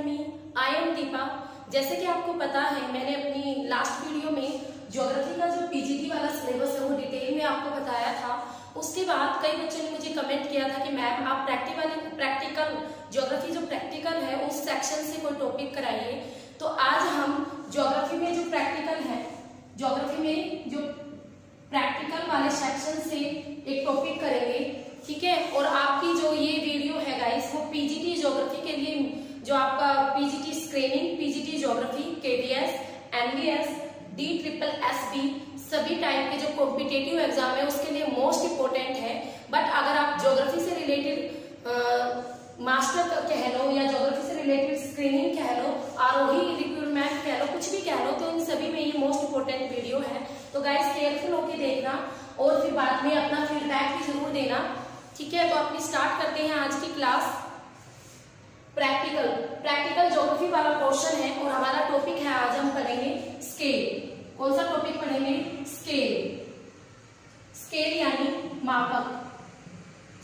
Academy. I am Deepa. जैसे कि आपको पता है, मैंने अपनी लास्ट वीडियो में ज्योग्राफी का जो पीजीटी वाला सिलेबस है वो डिटेल में आपको बताया था। उसके बाद कई बच्चों ने मुझे कमेंट किया था कि मैम आप प्रैक्टिकल ज्योग्राफी जो प्रैक्टिकल है उस सेक्शन से कोई टॉपिक कराइए। तो आज हम ज्योग्राफी में जो प्रैक्टिकल है, ज्योग्राफी में जो प्रैक्टिकल वाले सेक्शन से एक टॉपिक करेंगे, ठीक है। और आपकी जो ये वीडियो है गाइस, वो पीजीटी ज्योग्राफी के लिए जो आपका PGT screening, PGT geography, KVS, MVS, DSSB सभी टाइप के जो कॉम्पिटिटिव एग्जाम है उसके लिए मोस्ट इंपोर्टेंट है। बट अगर आप ज्योग्राफी से रिलेटेड मास्टर कह लो या ज्योग्राफी से रिलेटेड स्क्रीनिंग कह लो, आरोही रिक्रूटमेंट कह लो, कुछ भी कह लो, तो इन सभी में ये मोस्ट इंपोर्टेंट वीडियो है। तो गाइस केयरफुल होके देखना और फिर बाद में अपना फीडबैक भी जरूर देना, ठीक है। तो अपनी स्टार्ट करते हैं आज की क्लास। प्रैक्टिकल ज्योग्राफी वाला पोर्शन है और हमारा टॉपिक है, आज हम पढ़ेंगे स्केल। कौन सा टॉपिक पढ़ेंगे? स्केल यानी मापक।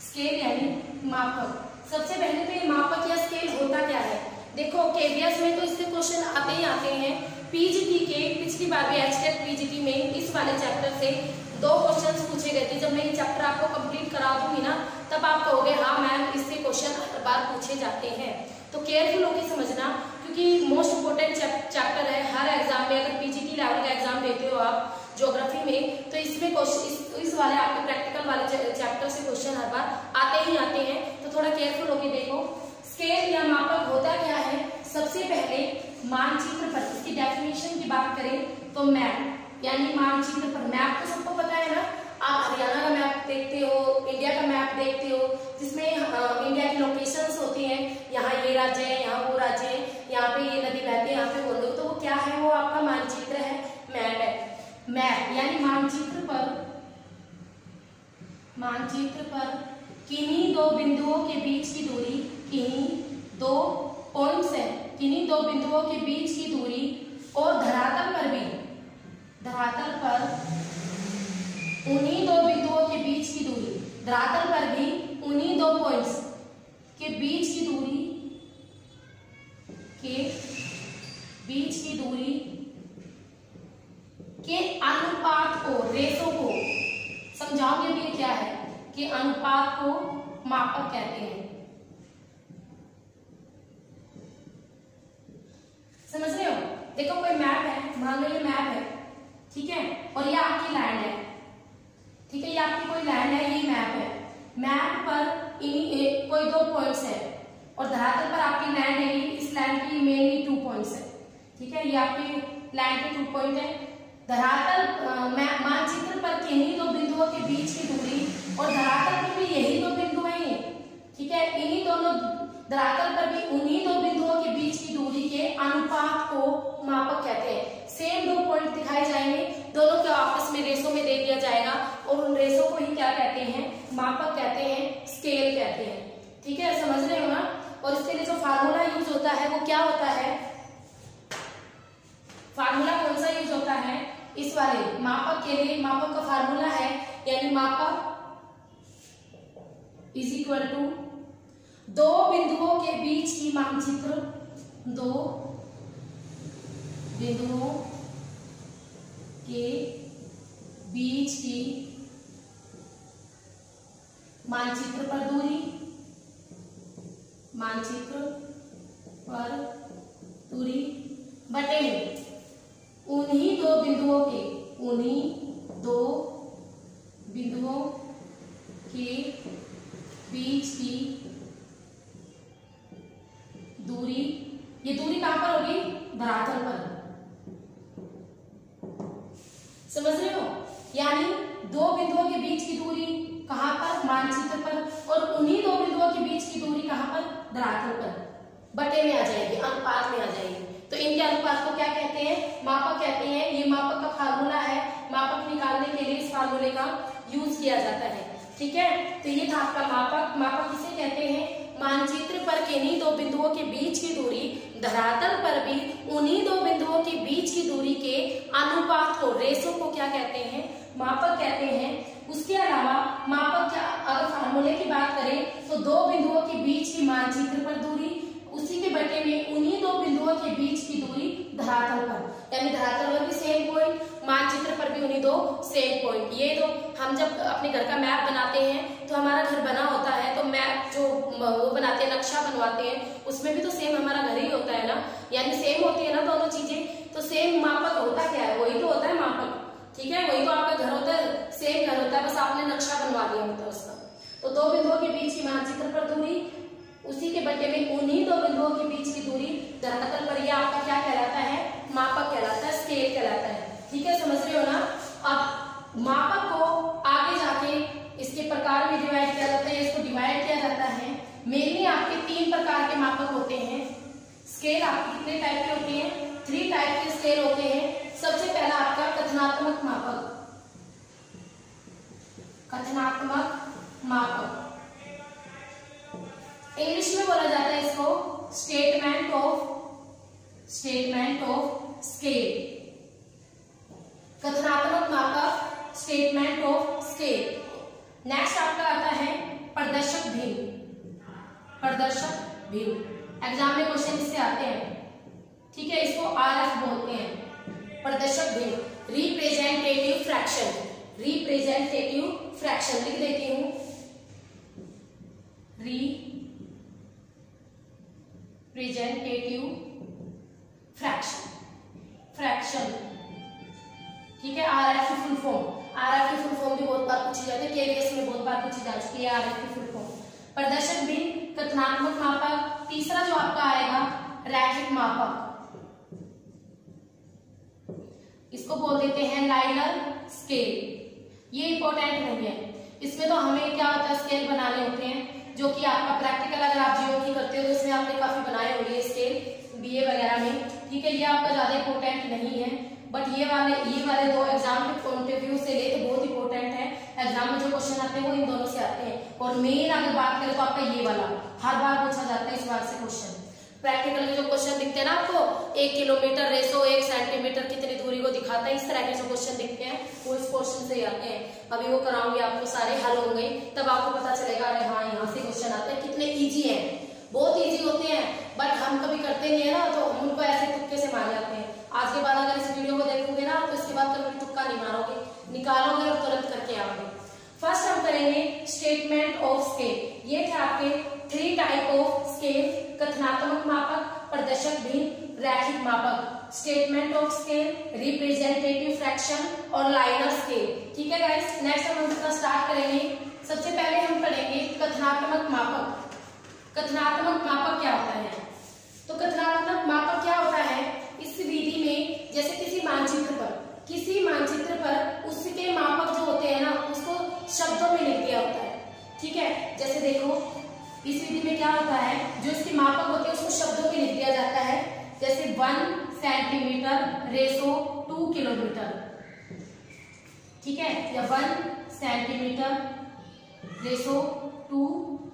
स्केल यानी मापक। सबसे पहले तो ये मापक या स्केल होता क्या है? देखो केवीएस में तो इससे क्वेश्चन आते ही आते हैं। पीजीटी के पिछली बार भी एचटेट पीजीटी में इस वाले चैप्टर से 2 क्वेश्चंस पूछे गए थे। जब मैं ये चैप्टर आपको कंप्लीट करा दूंगी ना, तब आप कहोगे हाँ मैम इससे क्वेश्चन हर बार पूछे जाते हैं। तो केयरफुल होकर समझना, क्योंकि मोस्ट इंपोर्टेंट चैप्टर है। हर एग्जाम में अगर पीजीटी लेवल का एग्जाम देते हो आप ज्योग्राफी में, तो इसमें इस वाले आपके प्रैक्टिकल वाले चैप्टर से क्वेश्चन हर बार आते ही आते हैं। तो थोड़ा केयरफुल होकर देखो। स्केल या मापक होता क्या है? सबसे पहले मानचित्र पर, इसकी डेफिनेशन की बात करें तो मैप यानी मानचित्र पर। मैप तो सबको पता है ना, आप हरियाणा का मैप देखते हो, इंडिया का मैप देखते हो, जिसमें इंडिया की लोकेशंस होती हैं। यहाँ ये राज्य है, यहाँ वो राज्य है, यहाँ पे ये नदी बहती है, यहाँ पे वो नदी, तो वो क्या है? वो आपका मानचित्र है, मैप है। मैप यानी मानचित्र पर किन्हीं 2 बिंदुओं के बीच की दूरी, किन्हीं 2 पॉइंट्स है, किन्हीं 2 बिंदुओं के बीच की दूरी और धरातल पर उन्हीं 2 बिंदुओं के बीच की दूरी, धरातल पर भी उन्हीं 2 पॉइंट्स के बीच की दूरी के अनुपात को, रेशो को, समझाओगे भी क्या है कि अनुपात को मापक कहते हैं। समझ रहे हो? देखो कोई मैप है, मान लो ये मैप है, ठीक है, और ये आपकी लैंड है, ठीक है, ये आपकी कोई लैंड है, ये मैप है। मैप पर कोई 2 पॉइंट्स है और धरातल पर आपकी लैंड है, इस लैंड की मेनली 2 पॉइंट्स है, ठीक है, ये आपकी लैंड के 2 पॉइंट है। धरातल मानचित्र पर किन्हीं 2 बिंदुओं के बीच की दूरी और धरातल पर भी यही 2 बिंदु हैं, ठीक है, इन्हीं दोनों धरातल पर भी उन्हीं 2 बिंदुओं के बीच की दूरी के अनुपात को मापक कहते हैं। सेम 2 पॉइंट दिखाए जाएंगे, दोनों को आपस में रेशो में दे दिया जाएगा और उन रेशो को ही क्या कहते हैं? मापक कहते हैं, स्केल कहते हैं, ठीक है, समझ रहे हो ना। और इसके लिए जो फार्मूला यूज होता है वो क्या होता है? फार्मूला कौन सा यूज होता है इस वाले मापक के लिए? मापक का फार्मूला है, यानी मापक इज इक्वल टू 2 बिंदुओं के बीच की मानचित्र, 2 बिंदुओं के बीच की मानचित्र पर दूरी, बटे उन्हीं 2 बिंदुओं के बीच की दूरी। ये दूरी कहां पर होगी? धरातल पर। समझ रहे हो? यानी 2 बिंदुओं के बीच की दूरी कहां पर? मानचित्र पर। और उन्हीं 2 बिंदुओं के बीच की दूरी कहां पर? धरातल पर। बटे में आ जाएगी, अनुपात में आ जाएगी। तो इनके अनुपात को क्या कहते हैं? मापक कहते हैं। ये मापक का फार्मूला है, मापक निकालने के लिए इस फार्मूले का यूज किया जाता है, ठीक है। तो ये था आपका मापक। मापक किसे कहते हैं? मानचित्र पर किन्हीं 2 बिंदुओं के बीच की दूरी, धरातल पर भी उन्हीं 2 बिंदुओं के बीच की दूरी के अनुपात को, रेशो को क्या कहते हैं? मापक कहते हैं। उसके अलावा मापक क्या, अगर फार्मूले की बात करें तो 2 बिंदुओं के बीच की मानचित्र पर दूरी, उसी के बटे में उन्हीं दो बिंदुओं के बीच की दूरी धरातल पर, यानी धरातल पर भी सेम पॉइंट, मानचित्र पर भी उन्हीं दो सेम पॉइंट। ये तो हम जब अपने घर का मैप बनाते हैं तो हमारा घर बना होता है, तो मैप जो वो बनाते हैं, नक्शा बनवाते हैं, उसमें भी तो सेम हमारा घर ही होता है ना, यानी सेम होती है ना दोनों चीजें। तो सेम मापक होता क्या है, वही तो होता है मापक, ठीक है, वही तो आपका घर होता है, सेम घर होता है, बस आपने नक्शा बनवा दिया होता है उसका। तो दो बिंदुओं के बीच की मानचित्र पर दूरी, उसी के बटे में उन्हीं दो बिंदुओं के बीच की दूरी धरातल पर, यह आपका क्या कहलाता है, मापक कहलाता है, स्केल कहलाता है। ठीक है, समझ रहे हो ना। अब मापक को आगे जाके इसके प्रकार में डिवाइड किया जाता है, इसको डिवाइड किया जाता है। मेनली आपके 3 प्रकार के मापक होते हैं। स्केल आपके कितने टाइप के होते हैं, 3 टाइप के स्केल होते हैं। सबसे पहला आपका कथनात्मक मापक, कथनात्मक मापक, इंग्लिश में बोला जाता है इसको स्टेटमेंट ऑफ स्केल। कथनात्मक मापक, स्टेटमेंट ऑफ स्केल। नेक्स्ट आपका आता है प्रदर्शक भिन्न, प्रदर्शक भिन्न। एग्जाम में क्वेश्चन इससे आते हैं, ठीक है, इसको आरएफ बोलते हैं, प्रदर्शक भिन्न। रिप्रेजेंटेटिव फ्रैक्शन, रिप्रेजेंटेटिव फ्रैक्शन लिख देती हूं, रिप्रेजेंटेटिव फ्रैक्शन, फ्रैक्शन, ठीक है। आरएफ की फुल फॉर्म, आरएफ की फुल फॉर्म भी बहुत बार पूछी जाती है, केवीएस में बहुत बार पूछी जा चुकी है आरएफ की फुल फॉर्म। प्रदर्शक भिन्न, कथनात्मक मापक। तीसरा जो आपका आएगा रैखिक मापक, इसको बोल देते हैं लाइनर स्केल। ये इंपॉर्टेंट नहीं है, इसमें तो हमें क्या होता है, स्केल बनाने होते हैं, जो कि आपका प्रैक्टिकल अगर आप जियोग्राफी करते हो तो इसमें आपने काफी बनाए होंगे स्केल बीए वगैरह में, ठीक है। ये आपका ज्यादा इंपॉर्टेंट नहीं है, बट ये वाले दो एग्जाम के पॉइंट ऑफ व्यू से ले तो बहुत इंपॉर्टेंट है। एग्जाम में जो क्वेश्चन आते हैं वो इन दोनों से आते हैं। और मेन अगर बात करें तो आपका ये वाला हर बार पूछा जाता है, इस बार से क्वेश्चन प्रैक्टिकल के जो क्वेश्चन दिखते हैं ना आपको, 1 किलोमीटर रेसो 1 सेंटीमीटर कितनी दूरी को दिखाता है, इस तरह के जो क्वेश्चन दिखते हैं वो इस क्वेश्चन से आते हैं। अभी वो कराऊंगी आपको, सारे हल होंगे, तब आपको पता चलेगा अरे हाँ यहाँ से क्वेश्चन आते हैं, कितने ईजी है, बहुत ईजी होते हैं, बट हम कभी करते नहीं है ना, तो हम उनको ऐसे तुक्के से मार जाते हैं। आज के बाद अगर इस वीडियो को देखोगे ना तो इसके बाद कभी तुक्का नहीं मारोगे, निकालोगे और तुरंत करके आओगे। फर्स्ट हम करेंगे स्टेटमेंट ऑफ स्केल। ये थे आपके 3 टाइप ऑफ स्केल, कथनात्मक मापक, प्रदर्शक भिन्न, रैखिक मापक। Statement of scale, representative fraction और लाइनर स्केल, ठीक है गाइस। नेक्स्ट हम इसका स्टार्ट करेंगे। सबसे पहले हम पढ़ेंगे कथनात्मक मापक। कथनात्मक मापक क्या होता है, तो कथनात्मक मापक क्या होता है, इस विधि में जैसे किसी मानचित्र पर उसके मापक जो होते हैं ना उसको शब्दों में लिख दिया होता है, ठीक है। जैसे देखो इस विधि में क्या होता है, जो इसके मापक होते हैं उसको शब्दों में लिख दिया जाता है, जैसे 1 सेंटीमीटर रेसो 2 किलोमीटर, ठीक है, या 1 सेंटीमीटर रेसो 2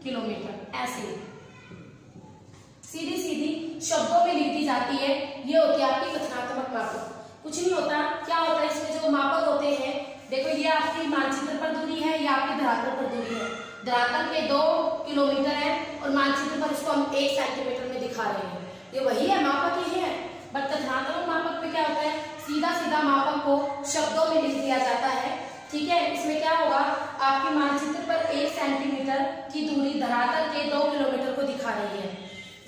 किलोमीटर, ऐसे सीधी सीधी शब्दों में लिख दी जाती है। ये होती है आपकी कथनात्मक मापक। कुछ नहीं होता, क्या होता है इसमें जो मापक होते हैं, देखो ये आपकी मानचित्र पर दूरी है, ये आपकी धरातल पर दूरी है। धरातल के 2 किलोमीटर है और मानचित्र पर इसको हम 1 सेंटीमीटर में दिखा रहे हैं, ये वही है, मापक ही है। बट कथनात्मक मापक में क्या होता है, सीधा सीधा मापक को शब्दों में लिख दिया जाता है, ठीक है। इसमें क्या होगा, आपके मानचित्र पर 1 सेंटीमीटर की दूरी धरातल के 2 किलोमीटर को दिखा रही है।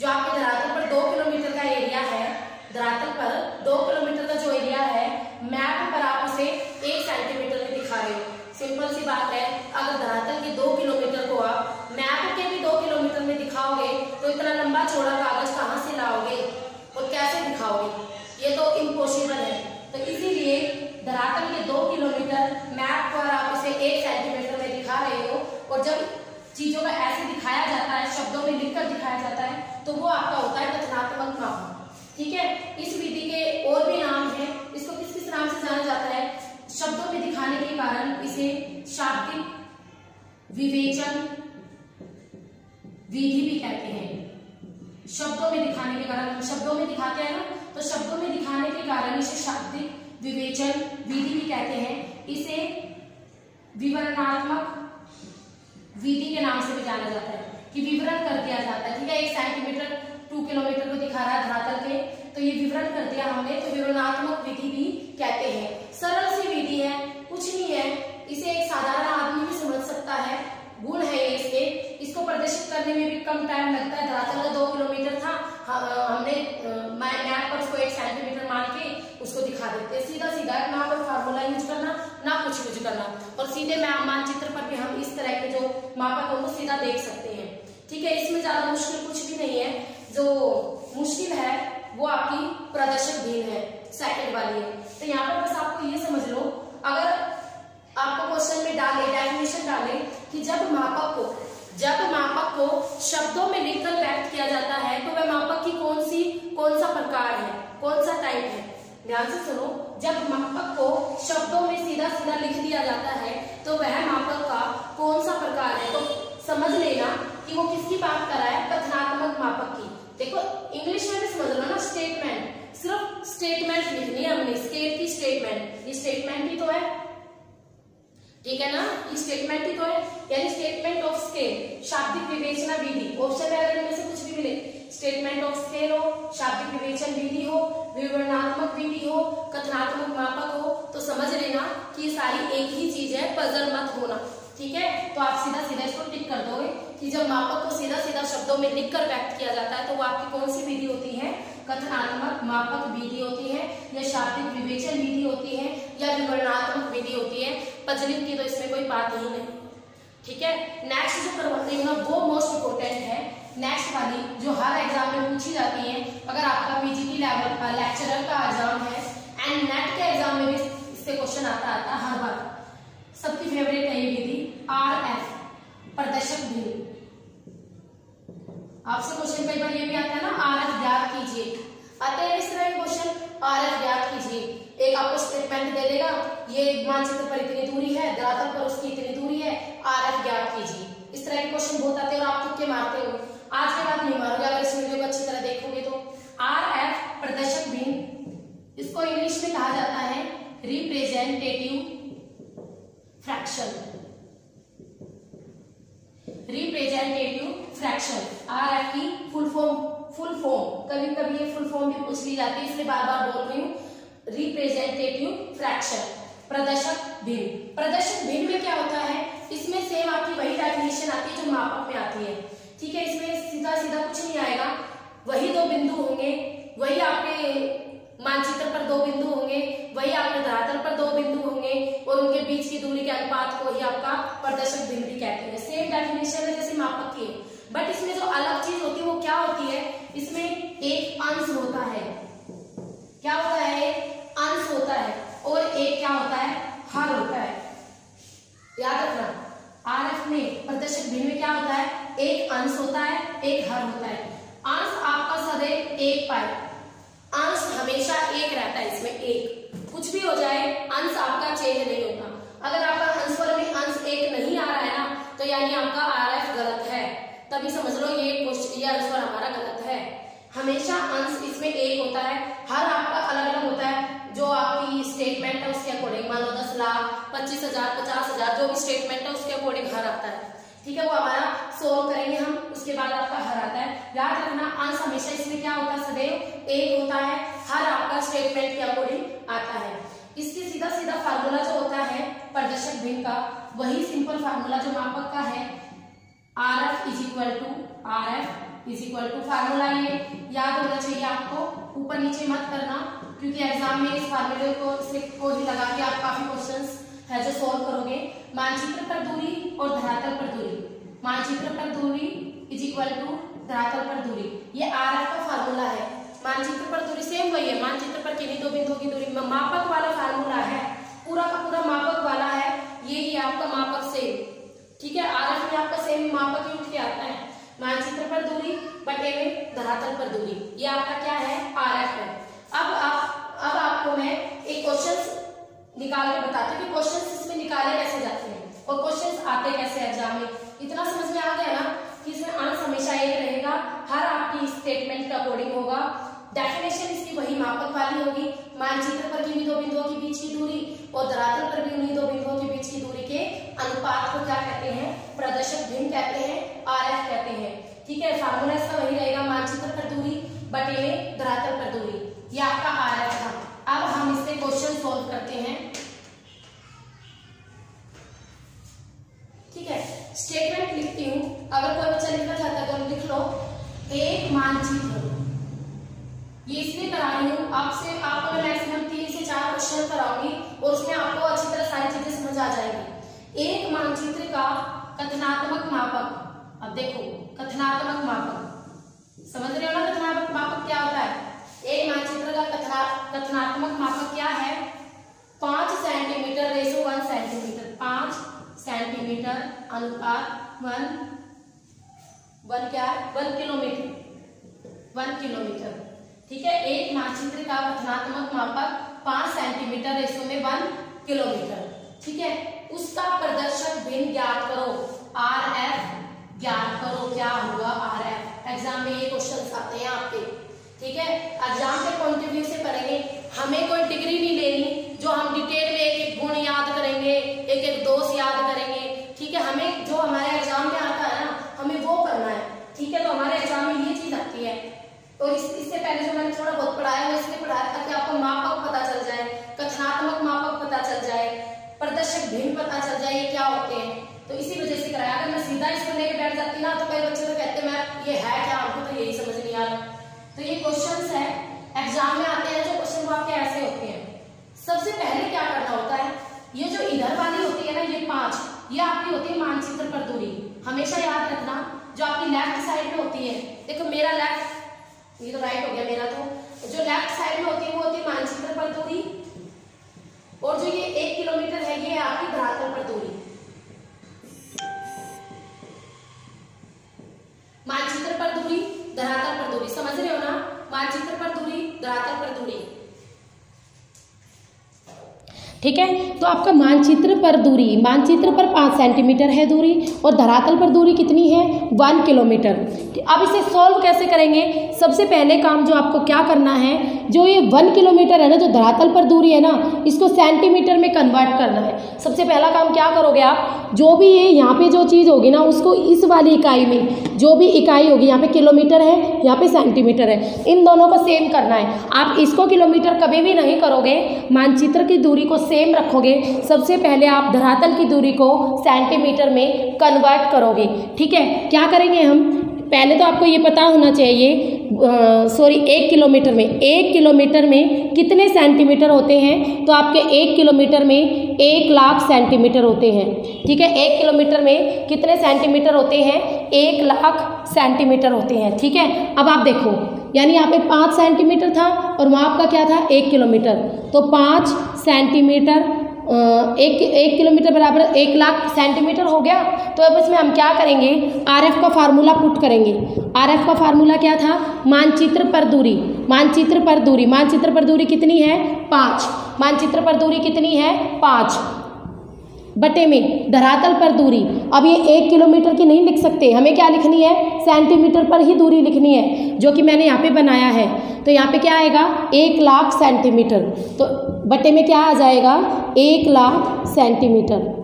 जो आपके धरातल पर 2 किलोमीटर का एरिया है, धरातल पर 2 किलोमीटर का जो एरिया है, मैप पर आप उसे 1 सेंटीमीटर में दिखा रहे हो। सिंपल सी बात है, अगर धरातल के 2 किलोमीटर को आप मैप के भी 2 किलोमीटर में दिखाओगे तो इतना लंबा चौड़ा कागज कहाँ से लाओगे और कैसे दिखाओगे, ये तो इम्पॉसिबल है। तो इसीलिए धरातल के 2 किलोमीटर मैप पर आप उसे 1 सेंटीमीटर में दिखा रहे हो, और जब चीजों का ऐसे दिखाया जाता है, शब्दों में लिखकर दिखाया जाता है, तो वो आपका होता है कथनात्मक मापक, ठीक है। इस विधि के और भी नाम है, इसको किस किस नाम से जाना जाता है, शब्दों में दिखाने के कारण इसे शाब्दिक विवेचन विधि भी कहते हैं। शब्दों में दिखाने के कारण, शब्दों में दिखाते हैं ना, तो शब्दों में दिखाने के कारण इसे शाब्दिक विवेचन विधि भी कहते हैं। इसे विवरणात्मक विधि के नाम से भी जाना जाता है, कि विवरण कर दिया जाता है, ठीक है। 1 सेंटीमीटर 2 किलोमीटर को दिखा रहा है धरातल के, तो ये विवरण कर दिया हमने, तो विवरणात्मक विधि भी कहते हैं। सरल सी विधि है, कुछ नहीं है, इसे एक साधारण आदमी भी समझ सकता है, गुण है ये इसके। इसको प्रदर्शित करने में भी कम टाइम लगता है। धरातल का 2 किलोमीटर था, हमने मैप पर उसको 1 सेंटीमीटर मान के उसको दिखा देते हैं। सीधा सीधा, ना कोई फार्मूला यूज करना, ना कुछ यूज करना, और सीधे मानचित्र पर भी हम इस तरह के जो मापक है वो सीधा देख सकते हैं। ठीक है, इसमें ज्यादा मुश्किल कुछ भी नहीं है। जो मुश्किल है वो आपकी प्रदर्शक भिन्न है, सेकंड वाली है। तो यहाँ पर बस आपको ये समझ लो, अगर आपको क्वेश्चन में डाले, डेफिनेशन डाले कि जब मापक को शब्दों में लिखकर व्यक्त किया जाता है तो वह मापक की कौन सा प्रकार है, कौन सा टाइप है। ध्यान से सुनो, जब मापक को शब्दों में सीधा सीधा लिख दिया जाता है तो वह मापक का कौन सा प्रकार है। तो समझ लेना कि वो किसकी बात कर रहा है, कथनात्मक मापक की। देखो इंग्लिश में भी समझ लो ना, स्टेटमेंट, सिर्फ स्टेटमेंट लिखनी है हमने, स्केल की स्टेटमेंट, ये स्टेटमेंट ही तो है, ठीक है ना, ये स्टेटमेंट ही तो है, यानी स्टेटमेंट ऑफ स्केल, शाब्दिक विवेचना विधि। ऑप्शन में अगर इनमें से कुछ भी मिले, स्टेटमेंट ऑफ स्केल हो, शाब्दिक विवेचन विधि हो, विवरणात्मक विधि हो, कथनात्मक मापक हो, तो समझ लेना कि ये सारी एक ही चीज है, पजल मत होना। ठीक है, तो आप सीधा सीधा इसको टिक कर दोगे कि जब मापक को सीधा सीधा शब्दों में लिखकर व्यक्त किया जाता है तो वो आपकी कौन सी विधि होती है, कथनात्मक मापक विधि होती है, या शाब्दिक विवेचन विधि होती है, या विवरणात्मक विधि होती है। पजलिंग की तो इसमें कोई बात ही नहीं। ठीक है, नेक्स्ट जो करवाते हैं ना वो मोस्ट इंपोर्टेंट है। नेक्स्ट वाली जो हर एग्जाम में पूछी जाती है, अगर आपका पीजीटी लेवल का लेक्चरर का एग्जाम है एंड नेट के एग्जाम में भी इससे क्वेश्चन आता है हर बार, सबकी फेवरेट है ये विधि, RF, प्रदर्शक भिन्न। आपसे क्वेश्चन कई बार ये भी आता है ना, RF ज्ञात कीजिए, आते हैं इस तरह के क्वेश्चन, RF ज्ञात कीजिए। एक आपको स्टेटमेंट दे देगा, ये मानचित्र पर इतनी दूरी है, धरातल पर उसकी इतनी दूरी है, RF ज्ञात कीजिए। इस तरह के क्वेश्चन बहुत आते हैं और आप तुक्के मारते हो। आज के बाद नहीं मारोगे, अगर इस वीडियो को अच्छी तरह देखोगे तो। RF प्रदर्शक भिन्न, इसको इंग्लिश में कहा जाता है representative fraction, representative fraction, RF की फुल फॉर्म कभी कभी ये फुल फॉर्म भी पूछ ली जाती है, इसलिए बार बार बोल रही हूँ, रिप्रेजेंटेटिव फ्रैक्शन, प्रदर्शक भिन्न। प्रदर्शक भिन्न में क्या होता है, इसमें सेम आपकी वही डेफिनेशन आती है जो मापक में आती है। ठीक है, इसमें सीधा सीधा कुछ नहीं आएगा, वही 2 बिंदु होंगे, वही आपके मानचित्र पर 2 बिंदु होंगे, वही आपके धरातल पर 2 बिंदु होंगे, और उनके बीच की दूरी के अनुपात को ही आपका प्रदर्शक भिन्न भी कहते हैं। सेम डेफिनेशन है जैसे मापक की, बट इसमें जो अलग चीज होती है वो क्या होती है, इसमें एक अंश होता है, क्या होता है, अंश होता है, और एक क्या होता है, हर होता है। याद रखना, RF में प्रदर्शक भिन्न में क्या होता है, एक अंश होता है, एक हर होता है। अंश आपका सदैव 1 पाई, अंश हमेशा 1 रहता है, इसमें 1 कुछ भी हो जाए अंश आपका चेंज नहीं होता। अगर आपका अंशफल में अंश 1 नहीं आ रहा है ना, तो यानी आपका RF गलत है, तभी समझ लो ये अंशफल हमारा गलत है। हमेशा अंश इसमें 1 होता है, हर आपका अलग अलग होता है, जो आपकी स्टेटमेंट है उसके अकॉर्डिंग, मान लो 10 लाख, 25,000, 50,000, जो भी स्टेटमेंट है उसके अकॉर्डिंग हर आता है। ठीक है, वो हमारा सोल्व करेंगे हम, उसके बाद आपका हर आता है। याद रखना, अंश हमेशा इसमें क्या होता है, सदैव 1 होता है, हर आपका स्टेटमेंट के अकॉर्डिंग आता है। इसके सीधा सीधा फार्मूला जो होता है प्रदर्शक भिन्न का, वही सिंपल फार्मूला जो मापक का है, RF is equal to formula, ये याद होना चाहिए आपको, ऊपर नीचे मत करना, क्योंकि एग्जाम में इस फार्मूले को ही लगा के आप काफी क्वेश्चंस है जो सोल्व करोगे। मानचित्र पर दूरी और धरातल पर दूरी, मानचित्र पर दूरी इज इक्वल टू धरातल पर दूरी, ये RF का फार्मूला है। मानचित्र पर दूरी सेम वही है, मानचित्र पर किन्हीं 2 बिंदुओं की दूरी, मापक वाला फार्मूला है, पूरा का पूरा मापक वाला है, ये आपका मापक सेम। ठीक है, RF में आपका सेम मापक ही उठ के आता है, मानचित्र पर दूरी बटे में धरातल पर दूरी, ये आपका क्या है, RF है। अब आपको मैं एक क्वेश्चन निकाल के बताती हूँ कि क्वेश्चन इसमें निकाले कैसे जाते हैं और क्वेश्चन आते कैसे एग्जाम में। इतना समझ में आ गया ना कि इसमें अंश हमेशा 1 रहेगा, हर आपकी स्टेटमेंट के अकॉर्डिंग होगा, डेफिनेशन इसकी वही मापक वाली होगी, मानचित्र पर किन्हीं 2 बिंदुओं के बीच की दूरी और धरातल पर भी उन्हीं 2 बिंदुओं के बीच की दूरी के अनुपात को क्या कहते हैं, प्रदर्शक भिन्न कहते हैं, RF कहते हैं। ठीक है, फार्मूला इसका वही रहेगा, मानचित्र पर दूरी बटे में धरातल पर दूरी, ये आपका RF था। अब हम इससे क्वेश्चन सॉल्व करते हैं। ठीक है, स्टेटमेंट लिखती हूँ, अगर कोई बच्चा लिखना चाहता है तो लिख लो। एक मानचित्र, ये इसलिए करा रही हूँ आपको मैं मैक्सिमम 3 से 4 क्वेश्चन कराऊंगी और उसमें आपको अच्छी तरह सारी चीजें समझ आ जाएंगी। एक मानचित्र का कथनात्मक मापक, अब देखो कथनात्मक मापक समझ रहे हो ना, कथनात्मक मापक क्या होता है? एक मानचित्र का कथनात्मक मापक क्या है? 5 सेंटीमीटर रेशो 1 सेंटीमीटर, 5 सेंटीमीटर अनुपात 1 क्या है? 1 किलोमीटर, 1 किलोमीटर। ठीक है, एक मानचित्र का कथनात्मक मापक 5 सेंटीमीटर रेशो में 1 किलोमीटर। ठीक है, उसका प्रदर्शक भिन्न ज्ञात करो, RF ज्ञात करो। क्या हुआ RF? एग्जाम में ये क्वेश्चन आते हैं आपके। ठीक है, एग्जाम के पॉइंट ऑफ व्यू से पढ़ेंगे। हमें कोई डिग्री नहीं लेनी जो हम डिटेल में एक एक गुण याद करेंगे, एक एक दोष याद करेंगे। ठीक है, हमें जो हमारे एग्जाम में आता है ना, हमें वो करना है। ठीक है, तो हमारे एग्जाम में ये चीज आती है। और इससे पहले जो मैंने थोड़ा बहुत पढ़ाया है इसलिए पढ़ाया ताकि आपको मापक पता चल जाए, कथनात्मक मापक पता चल जाए, प्रदर्शक भिन्न पता चल जाए ये क्या होते हैं। तो इसी वजह से कराया। अगर मैं सीधा इसको लेके बैठ जाती ना तो कई बच्चे तो कहते मैं ये है क्या, हमको तो यही समझ नहीं आ रहा। तो ये क्वेश्चंस है एग्जाम में आते हैं, जो क्वेश्चन वो आपके ऐसे होते हैं। सबसे पहले क्या करना होता है, ये जो इधर वाली होती है ना, ये 5, ये आपकी होती है मानचित्र पर दूरी। हमेशा याद रखना, जो आपकी लेफ्ट साइड में होती है, देखो मेरा लेफ्ट, ये तो राइट हो गया मेरा, तो जो लेफ्ट साइड में होती है वो होती है मानचित्र पर दूरी, और जो ये 1 किलोमीटर है ये आपकी धरातल पर दूरी। मानचित्र पर दूरी, धरातल पर दूरी, समझ रहे हो ना? मानचित्र पर दूरी, धरातल पर दूरी। ठीक है, तो आपका मानचित्र पर दूरी, मानचित्र पर 5 सेंटीमीटर है दूरी और धरातल पर दूरी कितनी है? 1 किलोमीटर। अब इसे सॉल्व कैसे करेंगे? सबसे पहले काम जो आपको क्या करना है, जो ये 1 किलोमीटर है ना, जो धरातल पर दूरी है ना, इसको सेंटीमीटर में कन्वर्ट करना है। सबसे पहला काम क्या करोगे आप, जो भी ये यहाँ पे जो चीज़ होगी ना, उसको इस वाली इकाई में जो भी इकाई होगी, यहाँ पे किलोमीटर है, यहाँ पे सेंटीमीटर है, इन दोनों को सेम करना है। आप इसको किलोमीटर कभी भी नहीं करोगे, मानचित्र की दूरी को सेम रखोगे। सबसे पहले आप धरातल की दूरी को सेंटीमीटर में कन्वर्ट करोगे। ठीक है, क्या करेंगे हम, पहले तो आपको ये पता होना चाहिए, 1 किलोमीटर में 1 किलोमीटर में कितने सेंटीमीटर होते हैं? तो आपके 1 किलोमीटर में 1 लाख सेंटीमीटर होते हैं। ठीक है, 1 किलोमीटर में कितने सेंटीमीटर होते हैं? 1 लाख सेंटीमीटर होते हैं। ठीक है, अब आप देखो, यानी यहाँ पे 5 सेंटीमीटर था और वहाँ आपका क्या था? 1 किलोमीटर। तो 5 सेंटीमीटर 1 किलोमीटर बराबर 1 लाख सेंटीमीटर हो गया। तो अब इसमें हम क्या करेंगे, RF का फार्मूला पुट करेंगे। RF का फार्मूला क्या था? मानचित्र पर दूरी, मानचित्र पर दूरी, मानचित्र पर दूरी कितनी है? 5। मानचित्र पर दूरी कितनी है? 5 बटे में धरातल पर दूरी। अब ये 1 किलोमीटर की नहीं लिख सकते, हमें क्या लिखनी है? सेंटीमीटर पर ही दूरी लिखनी है, जो कि मैंने यहाँ पे बनाया है। तो यहाँ पे क्या आएगा? 1 लाख सेंटीमीटर। तो बटे में क्या आ जाएगा? 1 लाख सेंटीमीटर।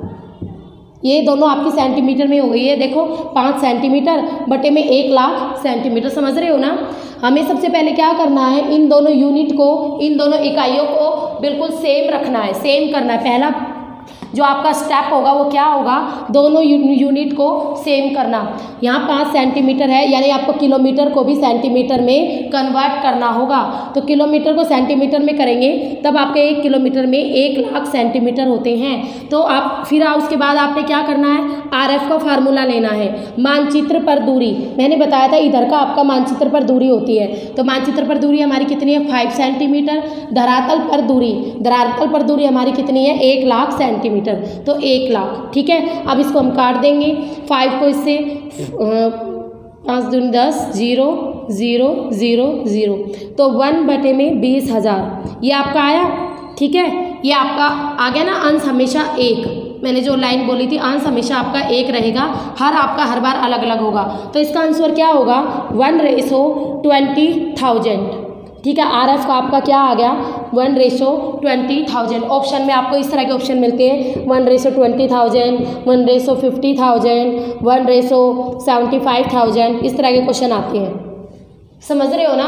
ये दोनों आपकी सेंटीमीटर में हो गई है। देखो 5 सेंटीमीटर बटे में 1 लाख सेंटीमीटर, समझ रहे हो ना? हमें सबसे पहले क्या करना है, इन दोनों यूनिट को, इन दोनों इकाइयों को बिल्कुल सेम रखना है, सेम करना है। पहला जो आपका स्टेप होगा वो क्या होगा? दोनों यूनिट को सेम करना। यहाँ 5 सेंटीमीटर है, यानी आपको किलोमीटर को भी सेंटीमीटर में कन्वर्ट करना होगा। तो किलोमीटर को सेंटीमीटर में करेंगे तब आपके 1 किलोमीटर में 1 लाख सेंटीमीटर होते हैं। तो आप फिर उसके बाद आपने क्या करना है? RF का फार्मूला लेना है। मानचित्र पर दूरी, मैंने बताया था इधर का आपका मानचित्र पर दूरी होती है। तो मानचित्र पर दूरी हमारी कितनी है? 5 सेंटीमीटर। धरातल पर दूरी, धरातल पर दूरी हमारी कितनी है? 1 लाख सेंटीमीटर। तो 1 लाख। ठीक है, अब इसको हम काट देंगे 5 को इससे, 5 दूनी 10, 0 0 0 0। तो 1 बटे में 20,000 ये आपका आया। ठीक है, ये आपका आ गया ना। अंश हमेशा 1, मैंने जो लाइन बोली थी, अंश हमेशा आपका 1 रहेगा, आपका हर बार अलग अलग होगा। तो इसका आंसर क्या होगा? 1:20,000। ठीक है, RF का आपका क्या आ गया? 1:20,000। ऑप्शन में आपको इस तरह के ऑप्शन मिलते हैं, 1:20,000, 1:50,000, 1:75,000, इस तरह के क्वेश्चन आते हैं। समझ रहे हो ना?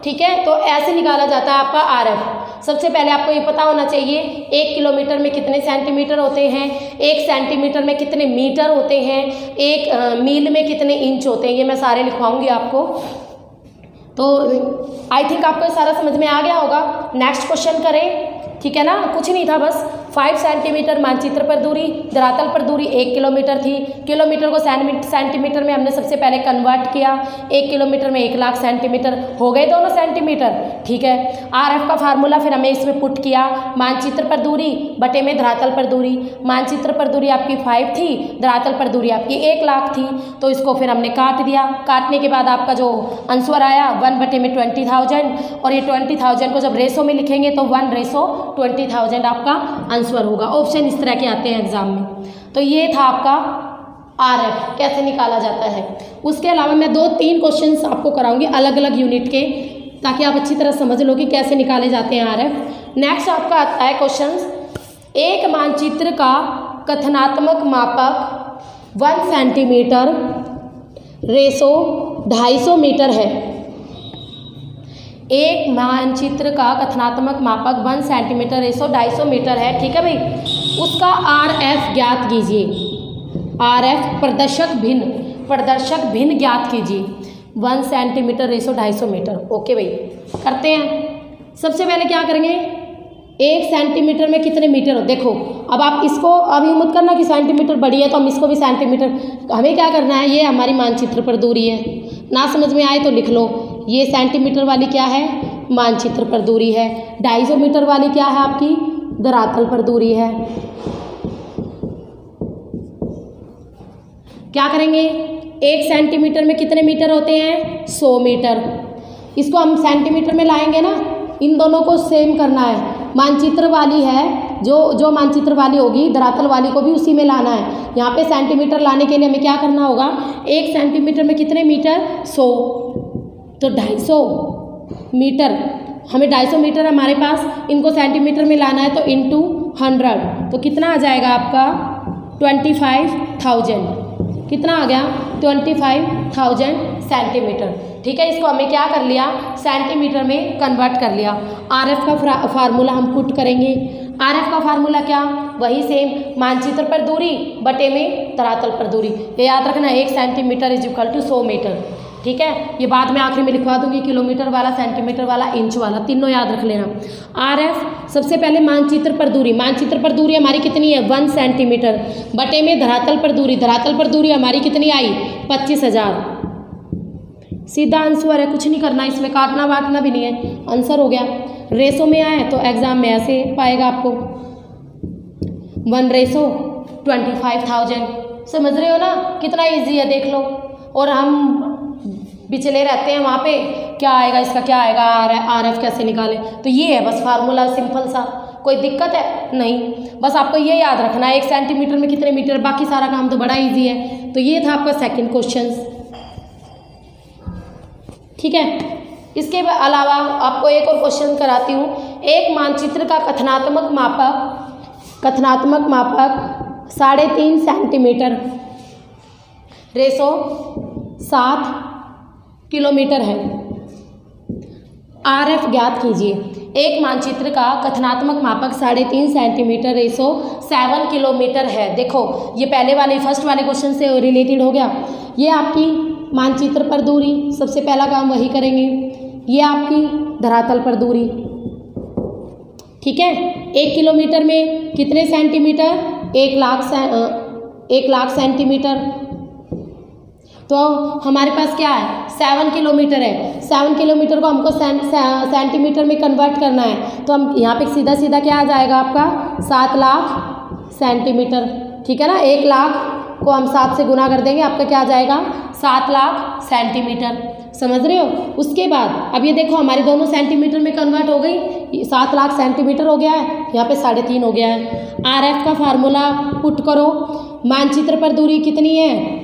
ठीक है, तो ऐसे निकाला जाता है आपका RF। सबसे पहले आपको ये पता होना चाहिए 1 किलोमीटर में कितने सेंटीमीटर होते हैं, 1 सेंटीमीटर में कितने मीटर होते हैं, 1 मील में कितने इंच होते हैं, ये मैं सारे लिखवाऊंगी आपको। तो आई थिंक आपको ये सारा समझ में आ गया होगा। नेक्स्ट क्वेश्चन करें, ठीक है ना? कुछ नहीं था, बस 5 सेंटीमीटर मानचित्र पर दूरी, धरातल पर दूरी 1 किलोमीटर थी। किलोमीटर को सेंटीमीटर में हमने सबसे पहले कन्वर्ट किया। 1 किलोमीटर में 1 लाख सेंटीमीटर हो गए दोनों सेंटीमीटर, ठीक है। RF का फार्मूला फिर हमें इसमें पुट किया, मानचित्र पर दूरी बटे में धरातल पर दूरी। मानचित्र पर दूरी आपकी 5 थी, धरातल पर दूरी आपकी 1 लाख थी, तो इसको फिर हमने काट दिया। काटने के बाद आपका जो आंसर आया 1 बटे में 20,000, और ये 20,000 को जब रेशो में लिखेंगे तो 1:20,000 आपका आंसर होगा। ऑप्शन इस तरह के आते हैं एग्जाम में। तो ये था आपका RF कैसे निकाला जाता है। उसके अलावा मैं 2-3 क्वेश्चंस आपको कराऊंगी अलग अलग यूनिट के, ताकि आप अच्छी तरह समझ लो कि कैसे निकाले जाते हैं RF। नेक्स्ट आपका आता है क्वेश्चंस, एक मानचित्र का कथनात्मक मापक 1 सेंटीमीटर रेशो 250 मीटर है। एक मानचित्र का कथनात्मक मापक 1 सेंटीमीटर रेशो 250 मीटर है, ठीक है भाई। उसका RF ज्ञात कीजिए। RF प्रदर्शक भिन्न ज्ञात कीजिए। 1 सेंटीमीटर रेशो 250 मीटर, ओके भाई, करते हैं। सबसे पहले क्या करेंगे, 1 सेंटीमीटर में कितने मीटर हो। देखो अब आप इसको अभी मत करना कि सेंटीमीटर बड़ी है तो हम इसको भी सेंटीमीटर, हमें क्या करना है, ये हमारी मानचित्र पर दूरी है। ना समझ में आए तो लिख लो, ये सेंटीमीटर वाली क्या है, मानचित्र पर दूरी है। 250 मीटर वाली क्या है आपकी, धरातल पर दूरी है। क्या करेंगे, 1 सेंटीमीटर में कितने मीटर होते हैं, 100 मीटर। इसको हम सेंटीमीटर में लाएंगे ना, इन दोनों को सेम करना है। मानचित्र वाली है जो मानचित्र वाली होगी, धरातल वाली को भी उसी में लाना है। यहाँ पे सेंटीमीटर लाने के लिए हमें क्या करना होगा, 1 सेंटीमीटर में कितने मीटर, 100, तो 250 मीटर, हमें 250 मीटर हमारे पास, इनको सेंटीमीटर में लाना है तो इंटू 100, तो कितना आ जाएगा आपका 25,000। कितना आ गया, 25,000 सेंटीमीटर, ठीक है। इसको हमें क्या कर लिया, सेंटीमीटर में कन्वर्ट कर लिया। RF का फार्मूला हम पुट करेंगे। RF का फार्मूला क्या, वही सेम, मानचित्र पर दूरी बटे में धरातल पर दूरी। ये याद रखना, 1 centimetre is equal to 100 metre, ठीक है। ये बाद में आखिर में लिखवा दूंगी, किलोमीटर वाला, सेंटीमीटर वाला, इंच वाला, तीनों याद रख लेना। RF सबसे पहले मानचित्र पर दूरी, मानचित्र पर दूरी हमारी कितनी है, 1 सेंटीमीटर बटे में धरातल पर दूरी, धरातल पर दूरी हमारी कितनी आई, 25,000। सीधा आंसर है, कुछ नहीं करना, इसमें काटना वाटना भी नहीं है, आंसर हो गया। रेशो में आए तो एग्जाम में ऐसे पाएगा आपको 1:25,000, समझ रहे हो ना, कितना इजी है, देख लो। और हम पिछले रहते हैं वहाँ पे, क्या आएगा इसका, क्या आएगा, RF कैसे निकाले, तो ये है बस फार्मूला, सिंपल सा, कोई दिक्कत है नहीं। बस आपको ये याद रखना है 1 सेंटीमीटर में कितने मीटर, बाकी सारा काम तो बड़ा ईजी है। तो ये था आपका सेकेंड क्वेश्चन, ठीक है। इसके अलावा आपको एक और क्वेश्चन कराती हूँ। एक मानचित्र का कथनात्मक मापक 3.5 सेंटीमीटर रेशो 7 किलोमीटर है। RF ज्ञात कीजिए। एक मानचित्र का कथनात्मक मापक 3.5 सेंटीमीटर रेशो 7 किलोमीटर है। देखो ये पहले वाले, फर्स्ट वाले क्वेश्चन से रिलेटेड हो गया। ये आपकी मानचित्र पर दूरी, सबसे पहला काम वही करेंगे। ये आपकी धरातल पर दूरी, ठीक है। 1 किलोमीटर में कितने सेंटीमीटर, 1 लाख सेंटीमीटर। तो हमारे पास क्या है, 7 किलोमीटर है। 7 किलोमीटर को हमको सेंटीमीटर में कन्वर्ट करना है, तो हम यहाँ पे सीधा सीधा क्या आ जाएगा आपका 7 लाख सेंटीमीटर, ठीक है ना। 1 लाख को हम 7 से गुना कर देंगे, आपका क्या आ जाएगा 7 लाख सेंटीमीटर, समझ रहे हो। उसके बाद अब ये देखो हमारी दोनों सेंटीमीटर में कन्वर्ट हो गई, 7 लाख सेंटीमीटर हो गया है, यहाँ पे 3.5 हो गया है। RF का फार्मूला पुट करो, मानचित्र पर दूरी कितनी है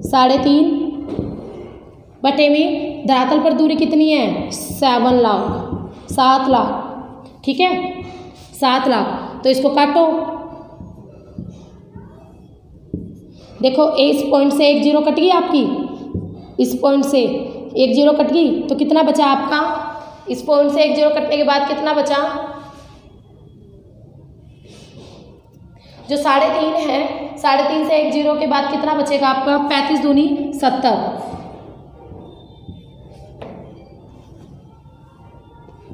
3.5 बटे में धरातल पर दूरी कितनी है 7 लाख, ठीक है 7 लाख। तो इसको काटो, देखो इस पॉइंट से 1 0 कट गई आपकी, इस पॉइंट से एक जीरो कट गई तो कितना बचा आपका, इस पॉइंट से एक जीरो कटने के बाद कितना बचा, जो 3.5 है, 3.5 से एक जीरो के बाद कितना बचेगा आपका, 35 दूनी 70।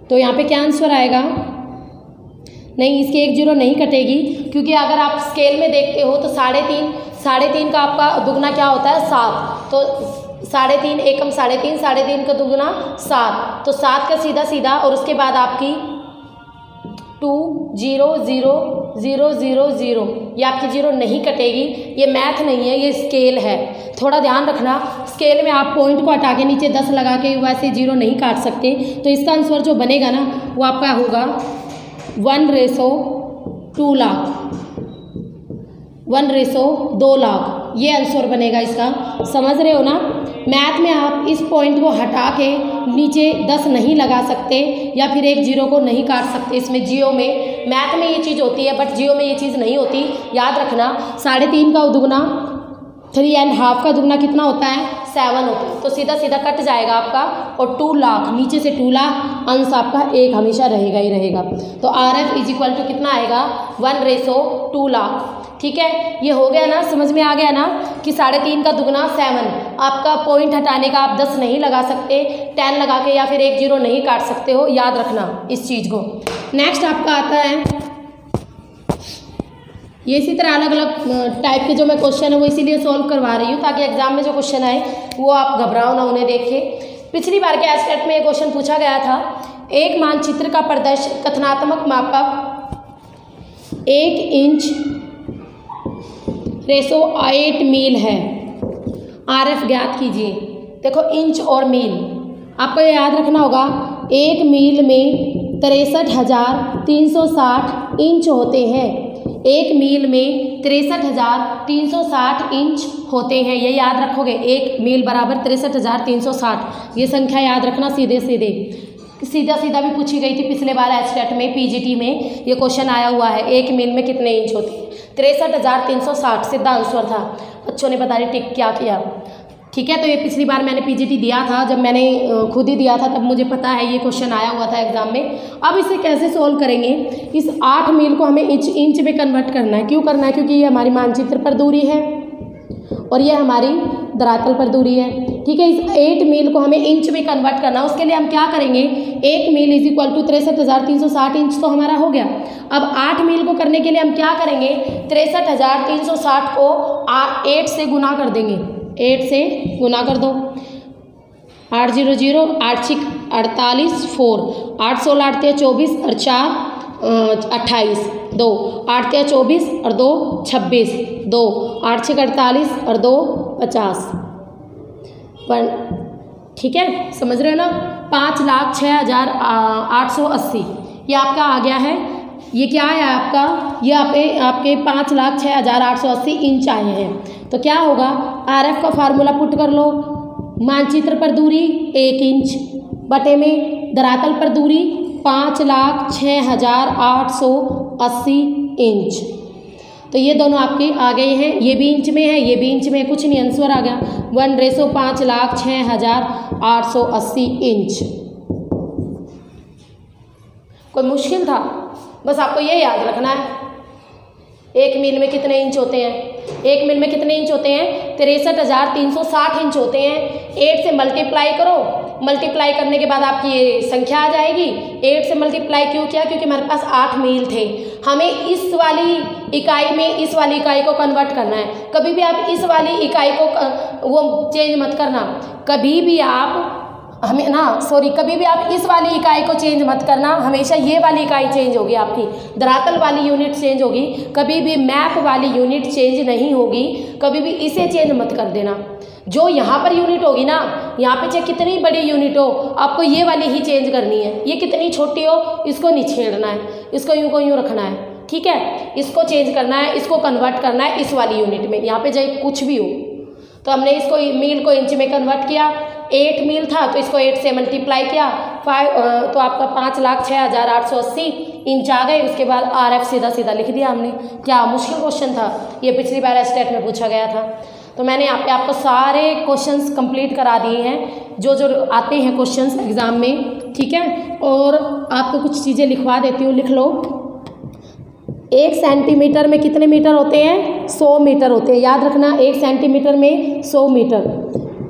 तो यहाँ पे क्या आंसर आएगा, नहीं इसके एक जीरो नहीं कटेगी, क्योंकि अगर आप स्केल में देखते हो तो 3.5 का आपका दुगना क्या होता है 7, तो 3.5 एकम 3.5, 3.5 का दुगना 7, तो 7 का सीधा सीधा और उसके बाद आपकी 2 0 0 0 0 0, ये आपकी जीरो नहीं कटेगी। ये मैथ नहीं है, ये स्केल है, थोड़ा ध्यान रखना। स्केल में आप पॉइंट को हटा के नीचे 10 लगा के वैसे जीरो नहीं काट सकते। तो इसका आंसर जो बनेगा ना वो आपका होगा 1:2 लाख, 1:2 लाख, ये आंसर बनेगा इसका। समझ रहे हो ना, मैथ में आप इस पॉइंट को हटा के नीचे 10 नहीं लगा सकते या फिर एक जीरो को नहीं काट सकते। इसमें जियो में, मैथ में ये चीज़ होती है बट जियो में ये चीज़ नहीं होती, याद रखना। 3.5 का दुगना 3.5 का दुगना कितना होता है 7 होता है, तो सीधा सीधा कट जाएगा आपका। और 2 लाख, नीचे से 2 लाख, अंश आपका एक हमेशा रहेगा ही रहेगा। तो RF = कितना आएगा 1:2 लाख। ठीक है, ये हो गया ना, समझ में आ गया ना कि 3.5 का दुगना 7, आपका पॉइंट हटाने का आप 10 नहीं लगा सकते, 10 लगा के या फिर एक जीरो नहीं काट सकते हो, याद रखना इस चीज़ को। नेक्स्ट आपका आता है, ये इसी तरह अलग अलग टाइप के जो मैं क्वेश्चन है वो इसीलिए सॉल्व करवा रही हूँ ताकि एग्जाम में जो क्वेश्चन आए वो आप घबराओ ना उन्हें देख के। पिछली बार के एस्टेट में एक क्वेश्चन पूछा गया था, एक मानचित्र का प्रदर्शन कथनात्मक मापक 1 इंच रेशो 8 मील है, RF ज्ञात कीजिए। देखो इंच और मील आपको याद रखना होगा, 1 मील में 63,360 इंच होते हैं, 1 मील में 63,360 इंच होते हैं, ये याद रखोगे। 1 मील बराबर 63,360, ये संख्या याद रखना। सीधा सीधा भी पूछी गई थी पिछले बार एस्टेट में, PGT में ये क्वेश्चन आया हुआ है, 1 मील में कितने इंच होते हैं, 63,360 सीधा आंसर था। बच्चों ने पता नहीं टिक क्या किया। ठीक है, तो ये पिछली बार मैंने PGT दिया था, जब मैंने खुद ही दिया था तब मुझे पता है ये क्वेश्चन आया हुआ था एग्जाम में। अब इसे कैसे सोल्व करेंगे, इस 8 मील को हमें इंच में कन्वर्ट करना है। क्यों करना है, क्योंकि ये हमारी मानचित्र पर दूरी है और ये हमारी धरातल पर दूरी है। ठीक है, इस 8 मील को हमें इंच में कन्वर्ट करना है। उसके लिए हम क्या करेंगे, 1 मील = 63,360 इंच तो हमारा हो गया। अब 8 मील को करने के लिए हम क्या करेंगे, 63,360 को 8 से गुना कर देंगे, 8 से गुना कर दो। 8 0 0, 8 6 48, 4 8 16 8 24 और 4 28, 2 8 24 और 2 26, 2 8 6 48 और 2 50। ठीक है, समझ रहे हो ना, 5,06,880 ये आपका आ गया है। ये क्या है आपका, ये आपके 5,06,880 इंच आए हैं। तो क्या होगा, RF का फार्मूला पुट कर लो, मानचित्र पर दूरी 1 इंच बटे में धरातल पर दूरी 5,06,880 इंच। तो ये दोनों आपके आ गए हैं, ये भी इंच में है, ये भी इंच में है, कुछ नहीं, आंसर आ गया 1:5,06,880 इंच। कोई मुश्किल था, बस आपको ये याद रखना है 1 मील में कितने इंच होते हैं। 1 मील में कितने इंच होते हैं, 63,360 इंच होते हैं। 8 से मल्टीप्लाई करो, मल्टीप्लाई करने के बाद आपकी ये संख्या आ जाएगी। 8 से मल्टीप्लाई क्यों किया, क्योंकि हमारे पास 8 मील थे, हमें इस वाली इकाई में इस वाली इकाई को कन्वर्ट करना है। कभी भी आप इस वाली इकाई को वो चेंज मत करना, कभी भी आप कभी भी आप इस वाली इकाई को चेंज मत करना, हमेशा ये वाली इकाई चेंज होगी, आपकी धरातल वाली यूनिट चेंज होगी, कभी भी मैप वाली यूनिट चेंज नहीं होगी। कभी भी इसे चेंज मत कर देना। जो यहाँ पर यूनिट होगी ना, यहाँ पे चाहे कितनी बड़ी यूनिट हो, आपको ये वाली ही चेंज करनी है। ये कितनी छोटी हो इसको नहीं छेड़ना है, इसको यूँ को यूँ रखना है। ठीक है, इसको चेंज करना है, इसको कन्वर्ट करना है इस वाली यूनिट में, यहाँ पे चाहे कुछ भी हो। तो हमने इसको मील को इंच में कन्वर्ट किया, 8 मील था तो इसको 8 से मल्टीप्लाई किया, 5 तो आपका 5,06,880 इंच आ गए। उसके बाद RF सीधा सीधा लिख दिया हमने। क्या मुश्किल क्वेश्चन था, ये पिछली बार एस्टेट में पूछा गया था। तो मैंने यहाँ पे आपको सारे क्वेश्चंस कंप्लीट करा दिए हैं जो जो आते हैं क्वेश्चंस एग्ज़ाम में, ठीक है। और आपको कुछ चीज़ें लिखवा देती हूँ, लिख लो। 1 सेंटीमीटर में कितने मीटर होते हैं? 100 मीटर होते हैं, याद रखना। 1 सेंटीमीटर में 100 मीटर।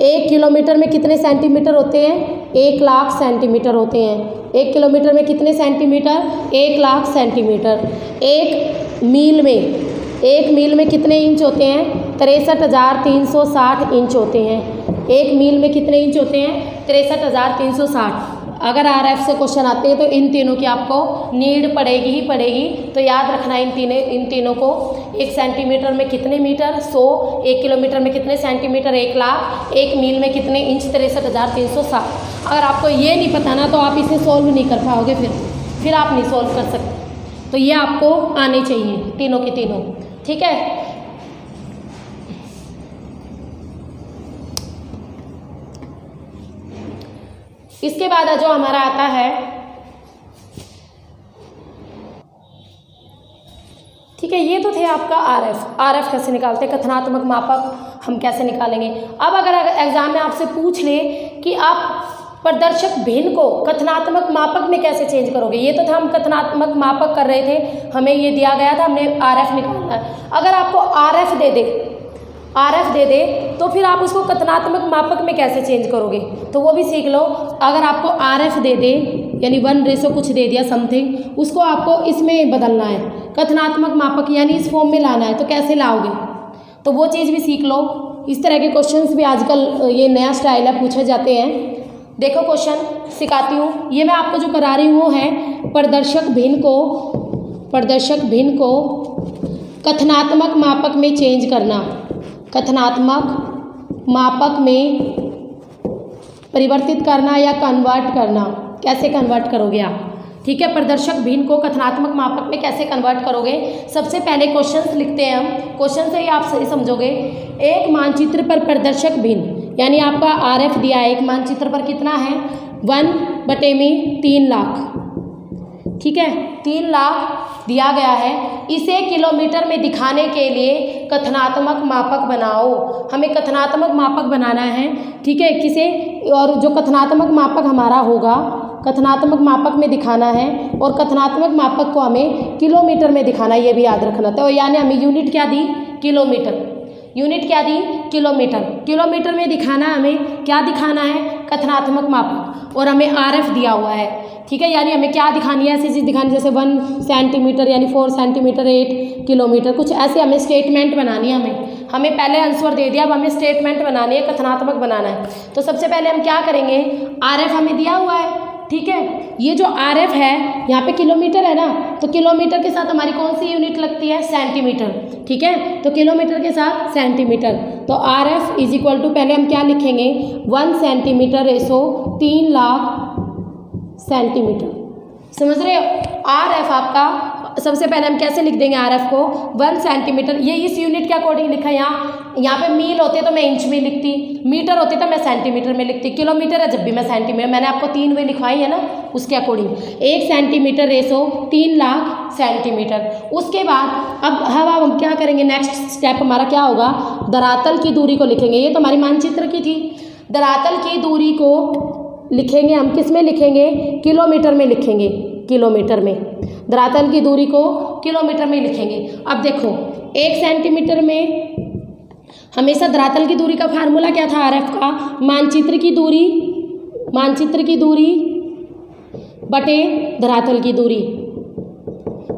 1 किलोमीटर में कितने सेंटीमीटर होते हैं? 1 लाख सेंटीमीटर होते हैं। 1 किलोमीटर में कितने सेंटीमीटर? 1 लाख सेंटीमीटर। 1 मील में कितने इंच होते हैं? 63,360 इंच होते हैं। 1 मील में कितने इंच होते हैं? 63,360। अगर RF से क्वेश्चन आते हैं तो इन तीनों की आपको नीड पड़ेगी ही पड़ेगी, तो याद रखना इन तीनों को। 1 सेंटीमीटर में कितने मीटर? 100। 1 किलोमीटर में कितने सेंटीमीटर? 1 लाख। 1 मील में कितने इंच? 63,360। अगर आपको ये नहीं पता ना तो आप इसे सॉल्व नहीं कर पाओगे, फिर आप नहीं सॉल्व कर सकते। तो ये आपको आने चाहिए तीनों के तीनों, ठीक है। इसके बाद जो हमारा आता है, ठीक है, ये तो थे आपका RF कैसे निकालते हैं, कथनात्मक मापक हम कैसे निकालेंगे। अब अगर एग्जाम में आपसे पूछ ले कि आप प्रदर्शक भिन्न को कथनात्मक मापक में कैसे चेंज करोगे, ये तो था हम कथनात्मक मापक कर रहे थे, हमें ये दिया गया था, हमने RF निकालना है। अगर आपको RF दे दे तो फिर आप उसको कथनात्मक मापक में कैसे चेंज करोगे, तो वो भी सीख लो। अगर आपको RF दे दे यानी 1 कुछ दे दिया समथिंग, उसको आपको इसमें बदलना है, कथनात्मक मापक यानी इस फॉर्म में लाना है, तो कैसे लाओगे, तो वो चीज़ भी सीख लो। इस तरह के क्वेश्चंस भी आजकल ये नया स्टाइल है, पूछे जाते हैं। देखो क्वेश्चन सिखाती हूँ, ये मैं आपको जो करा रही हूँ वो है प्रदर्शक भिन्न को कथनात्मक मापक में चेंज करना, कथनात्मक मापक में परिवर्तित करना या कन्वर्ट करना। कैसे कन्वर्ट करोगे आप, ठीक है। प्रदर्शक भिन्न को कथनात्मक मापक में कैसे कन्वर्ट करोगे, सबसे पहले क्वेश्चंस लिखते हैं हम, क्वेश्चन से ही आप सही समझोगे। एक मानचित्र पर प्रदर्शक भिन्न यानी आपका RF दिया है, एक मानचित्र पर कितना है? 1/3 लाख, ठीक है, 3 लाख दिया गया है। इसे किलोमीटर में दिखाने के लिए कथनात्मक मापक बनाओ। हमें कथनात्मक मापक बनाना है, ठीक है, किसे, और जो कथनात्मक मापक हमारा होगा कथनात्मक मापक में दिखाना है, और कथनात्मक मापक को हमें किलोमीटर में दिखाना है, ये भी याद रखना। तो यानी हमें यूनिट क्या दी? किलोमीटर। यूनिट क्या दी? किलोमीटर। किलोमीटर में दिखाना, हमें क्या दिखाना है? कथनात्मक मापक। और हमें RF दिया हुआ है, ठीक है, यानी हमें क्या दिखानी है? ऐसी चीज़ दिखानी जैसे 1 सेंटीमीटर यानी 4 सेंटीमीटर 8 किलोमीटर, कुछ ऐसे हमें स्टेटमेंट बनानी है। हमें पहले आंसर दे दिया, अब हमें स्टेटमेंट बनानी है, कथनात्मक बनाना है। तो सबसे पहले हम क्या करेंगे? RF हमें दिया हुआ है, ठीक है, ये जो RF है यहाँ पे किलोमीटर है ना, तो किलोमीटर के साथ हमारी कौन सी यूनिट लगती है? सेंटीमीटर, ठीक है। तो किलोमीटर के साथ सेंटीमीटर, तो RF इज इक्वल टू, पहले हम क्या लिखेंगे? 1 सेंटीमीटर रेशो 3 लाख सेंटीमीटर। समझ रहे हो? RF आपका सबसे पहले हम कैसे लिख देंगे RF को? 1 सेंटीमीटर, ये इस यूनिट के अकॉर्डिंग लिखा है। यहाँ पे मील होते तो मैं इंच में लिखती, मीटर होते तो मैं सेंटीमीटर में लिखती, किलोमीटर है जब भी मैं सेंटीमीटर, मैंने आपको 3 वे लिखवाई है ना, उसके according 1 centimetre ratio 3 lakh centimetre. उसके बाद अब हम क्या करेंगे? नेक्स्ट स्टेप हमारा क्या होगा? धरातल की दूरी को लिखेंगे। ये तो हमारी मानचित्र की थी, धरातल की दूरी को लिखेंगे हम, किस में लिखेंगे? किलोमीटर में लिखेंगे, किलोमीटर में। धरातल की दूरी को किलोमीटर में लिखेंगे। अब देखो 1 सेंटीमीटर में हमेशा धरातल की दूरी का फार्मूला क्या था RF का? मानचित्र की दूरी बटे धरातल की दूरी।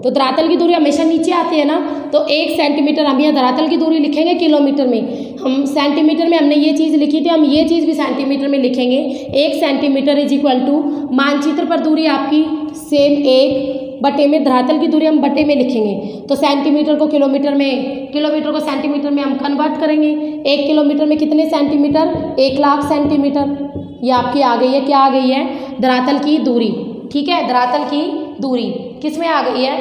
तो धरातल की दूरी हमेशा नीचे आती है ना, तो 1 सेंटीमीटर, हम यहाँ धरातल की दूरी लिखेंगे किलोमीटर में, हम सेंटीमीटर में हमने ये चीज़ लिखी थी, हम ये चीज़ भी सेंटीमीटर में लिखेंगे। 1 सेंटीमीटर इज इक्वल टू मानचित्र पर दूरी आपकी सेम 1 बटे में, धरातल की दूरी हम बटे में लिखेंगे, तो सेंटीमीटर को किलोमीटर में, किलोमीटर को सेंटीमीटर में हम कन्वर्ट करेंगे। 1 किलोमीटर में कितने सेंटीमीटर? 1 लाख सेंटीमीटर। ये आपकी आ गई है, क्या आ गई है? धरातल की दूरी, ठीक है, धरातल की दूरी किस में आ गई है?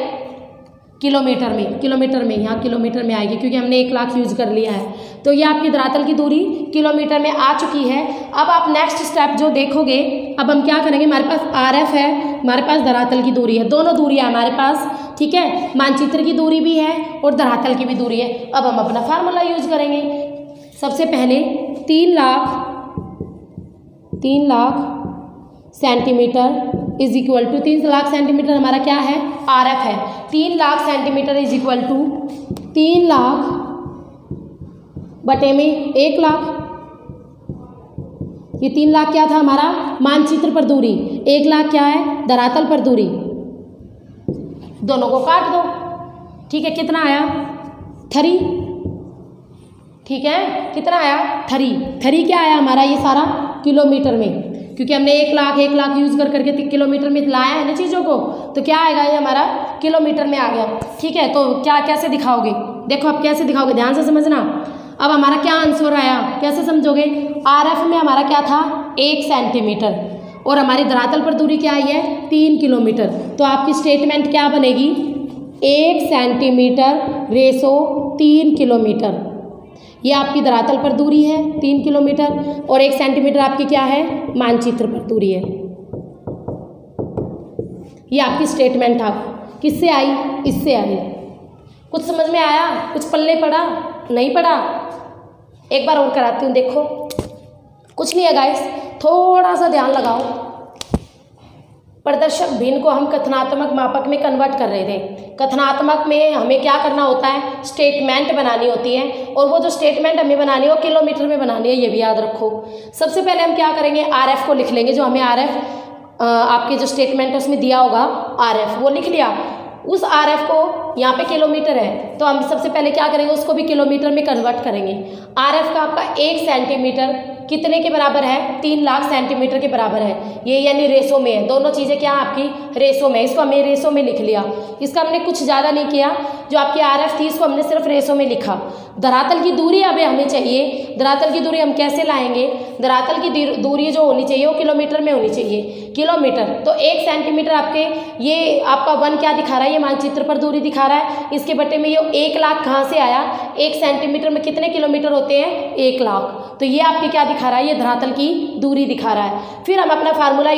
किलोमीटर में, किलोमीटर में, यहाँ किलोमीटर में आएगी क्योंकि हमने 1 लाख यूज कर लिया है। तो ये आपकी धरातल की दूरी किलोमीटर में आ चुकी है। अब आप नेक्स्ट स्टेप जो देखोगे, अब हम क्या करेंगे? हमारे पास RF है, हमारे पास धरातल की दूरी है, दोनों दूरी है हमारे पास, ठीक है, मानचित्र की दूरी भी है और धरातल की भी दूरी है। अब हम अपना फार्मूला यूज करेंगे। सबसे पहले 3 lakh centimetre is equal to 3 lakh centimetre हमारा क्या है, RF है। 3 lakh centimetre is equal to 3 lakh बटे में 1 लाख। ये 3 लाख क्या था हमारा, मानचित्र पर दूरी। 1 लाख क्या है, धरातल पर दूरी। दोनों को काट दो, ठीक है। कितना आया, 3, ठीक है। कितना आया, 3 क्या आया हमारा, ये सारा किलोमीटर में, क्योंकि हमने 1 लाख यूज़ कर करके किलोमीटर में लाया है ना चीज़ों को, तो क्या आएगा, ये हमारा किलोमीटर में आ गया, ठीक है। तो क्या कैसे दिखाओगे, देखो आप कैसे दिखाओगे, ध्यान से समझना। अब हमारा क्या आंसर आया, कैसे समझोगे। RF में हमारा क्या था, 1 सेंटीमीटर, और हमारी धरातल पर दूरी क्या आई है, 3 किलोमीटर। तो आपकी स्टेटमेंट क्या बनेगी, 1 सेंटीमीटर रेशो 3 किलोमीटर। ये आपकी धरातल पर दूरी है 3 किलोमीटर, और 1 सेंटीमीटर आपकी क्या है, मानचित्र पर दूरी है। ये आपकी स्टेटमेंट आप किससे आई, इससे आई। कुछ समझ में आया, कुछ पल्ले पड़ा, नहीं पड़ा। एक बार और कराती हूँ, देखो। कुछ नहीं है गाइस, थोड़ा सा ध्यान लगाओ। प्रदर्शक भिन्न को हम कथनात्मक मापक में कन्वर्ट कर रहे थे। कथनात्मक में हमें क्या करना होता है, स्टेटमेंट बनानी होती है, और वो जो स्टेटमेंट हमें बनानी है वो किलोमीटर में बनानी है, ये भी याद रखो। सबसे पहले हम क्या करेंगे, RF को लिख लेंगे। जो हमें RF आपके जो स्टेटमेंट है उसमें दिया होगा RF, वो लिख लिया। उस RF को यहाँ पे किलोमीटर है, तो हम सबसे पहले क्या करेंगे, उसको भी किलोमीटर में कन्वर्ट करेंगे। RF का आपका 1 सेंटीमीटर कितने के बराबर है, 3 लाख सेंटीमीटर के बराबर है। ये यानी रेशो में है, दोनों चीज़ें क्या आपकी रेशो में, इसको हमने रेशो में लिख लिया। इसका हमने कुछ ज़्यादा नहीं किया, जो आपकी RF थी इसको हमने सिर्फ रेशो में लिखा। धरातल की दूरी अब हमें चाहिए, धरातल की दूरी हम कैसे लाएंगे, धरातल की दूरी जो होनी चाहिए वो किलोमीटर में होनी चाहिए, किलोमीटर। तो 1 सेंटीमीटर आपके, ये आपका 1 क्या दिखा रहा है, ये मानचित्र पर दूरी दिखा रहा है। इसके बटे में ये 1 लाख कहाँ से आया, 1 सेंटीमीटर में कितने किलोमीटर होते हैं, 1 लाख। तो ये आपके क्या दिखा रहा है, ये धरातल की दूरी दिखा रहा है। फिर हम अपना फार्मूला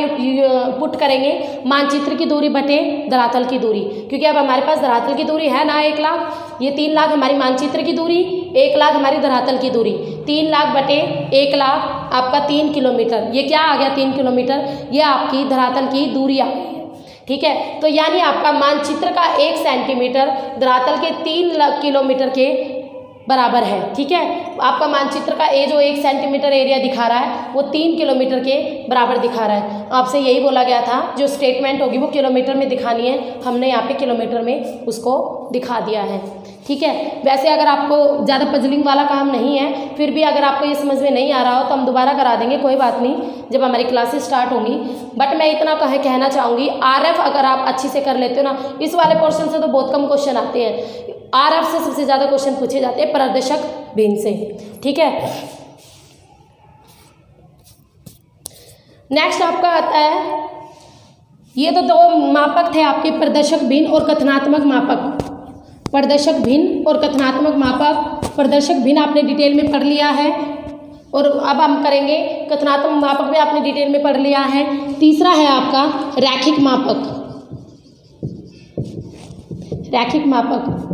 पुट करेंगे, मानचित्र की दूरी बटे धरातल की दूरी, क्योंकि अब हमारे पास धरातल की दूरी है ना 1 लाख, ये 3 लाख हमारी मानचित्र की दूरी, 1 लाख हमारी धरातल की दूरी। 3 लाख बटे 1 लाख आपका 3 किलोमीटर, ये क्या आ गया, 3 किलोमीटर, ये आपकी धरातल की दूरी आ गई है, ठीक है। तो यानी आपका मानचित्र का 1 सेंटीमीटर धरातल के 3 किलोमीटर के बराबर है, ठीक है। आपका मानचित्र का जो 1 सेंटीमीटर एरिया दिखा रहा है वो 3 किलोमीटर के बराबर दिखा रहा है। आपसे यही बोला गया था, जो स्टेटमेंट होगी वो किलोमीटर में दिखानी है, हमने यहाँ पे किलोमीटर में उसको दिखा दिया है, ठीक है। वैसे अगर आपको ज़्यादा पजलिंग वाला काम नहीं है, फिर भी अगर आपको ये समझ में नहीं आ रहा हो तो हम दोबारा करा देंगे, कोई बात नहीं, जब हमारी क्लासेस स्टार्ट होंगी। बट मैं इतना कहना चाहूँगी, RF अगर आप अच्छी से कर लेते हो ना, इस वाले पोर्शन से तो बहुत कम क्वेश्चन आते हैं, RF से सबसे ज़्यादा क्वेश्चन पूछे जाते हैं प्रदर्शक भिन्न से, ठीक है। नेक्स्ट आपका आता है, ये तो 2 मापक थे आपके, प्रदर्शक भिन्न और कथनात्मक मापक। प्रदर्शक भिन्न और कथनात्मक मापक, प्रदर्शक भिन्न आपने डिटेल में पढ़ लिया है, और अब हम करेंगे कथनात्मक मापक भी आपने डिटेल में पढ़ लिया है। तीसरा है आपका रैखिक मापक। रैखिक मापक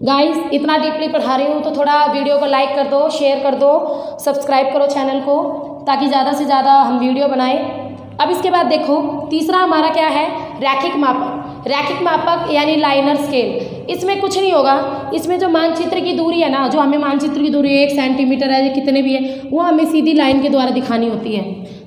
गाइस, इतना डीपली पढ़ा रही हूँ तो थोड़ा वीडियो को लाइक कर दो, शेयर कर दो, सब्सक्राइब करो चैनल को, ताकि ज़्यादा से ज़्यादा हम वीडियो बनाएं। अब इसके बाद देखो, तीसरा हमारा क्या है, रैखिक मापक। रैखिक मापक यानी लाइनर स्केल। इसमें कुछ नहीं होगा, इसमें जो मानचित्र की दूरी है ना, जो हमें मानचित्र की दूरी 1 सेंटीमीटर है, कितने भी है, वो हमें सीधी लाइन के द्वारा दिखानी होती है,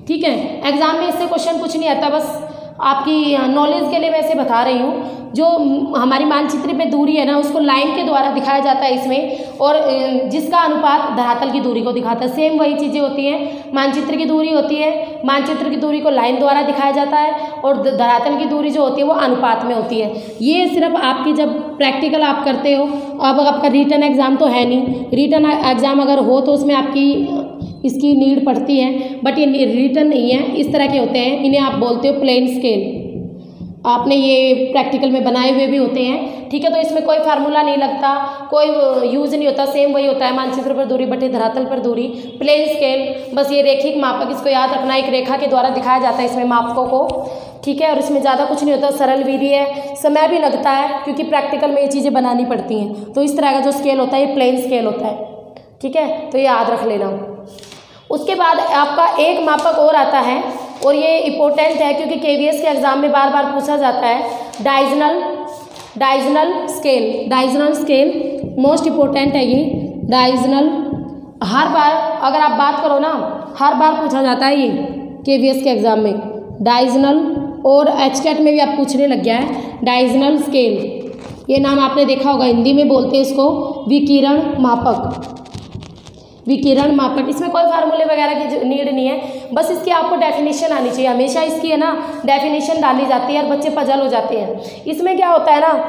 ठीक है। एग्जाम में इससे क्वेश्चन कुछ नहीं आता, बस आपकी नॉलेज के लिए वैसे बता रही हूँ। जो हमारी मानचित्र में दूरी है ना, उसको लाइन के द्वारा दिखाया जाता है इसमें, और जिसका अनुपात धरातल की दूरी को दिखाता है। सेम वही चीज़ें होती हैं, मानचित्र की दूरी होती है, मानचित्र की दूरी को लाइन द्वारा दिखाया जाता है, और धरातल की दूरी जो होती है वो अनुपात में होती है। ये सिर्फ आपकी जब प्रैक्टिकल आप करते हो, अब आपका रिटन एग्ज़ाम तो है नहीं, रिटन एग्ज़ाम अगर हो तो उसमें आपकी इसकी नीड पड़ती है, बट ये रिटन नहीं है, इस तरह के होते हैं, इन्हें आप बोलते हो प्लेन स्केल। आपने ये प्रैक्टिकल में बनाए हुए भी होते हैं, ठीक है। तो इसमें कोई फार्मूला नहीं लगता, कोई यूज़ नहीं होता, सेम वही होता है, मानचित्र पर दूरी बटे धरातल पर दूरी, प्लेन स्केल। बस ये रैखिक मापक, इसको याद रखना, एक रेखा के द्वारा दिखाया जाता है इसमें मापकों को, ठीक है, और इसमें ज़्यादा कुछ नहीं होता, सरल विधि है, समय भी लगता है क्योंकि प्रैक्टिकल में ये चीज़ें बनानी पड़ती हैं। तो इस तरह का जो स्केल होता है ये प्लेन स्केल होता है, ठीक है, तो ये याद रख लेना। उसके बाद आपका एक मापक और आता है और ये इम्पोर्टेंट है क्योंकि KVS के एग्ज़ाम में बार बार पूछा जाता है, डायजनल स्केल मोस्ट इम्पोर्टेंट है ये। डायजनल हर बार अगर आप बात करो ना, हर बार पूछा जाता है ये KVS के एग्ज़ाम में, डायजनल, और HCAT में भी आप पूछने लग गया है डायजनल स्केल। ये नाम आपने देखा होगा, हिंदी में बोलते हैं इसको विकिरण मापक। इसमें कोई फार्मूले वगैरह की नीड नहीं है, बस इसकी आपको डेफिनेशन आनी चाहिए। हमेशा इसकी है ना डेफिनेशन डाली जाती है और बच्चे पजल हो जाते हैं। इसमें क्या होता है ना,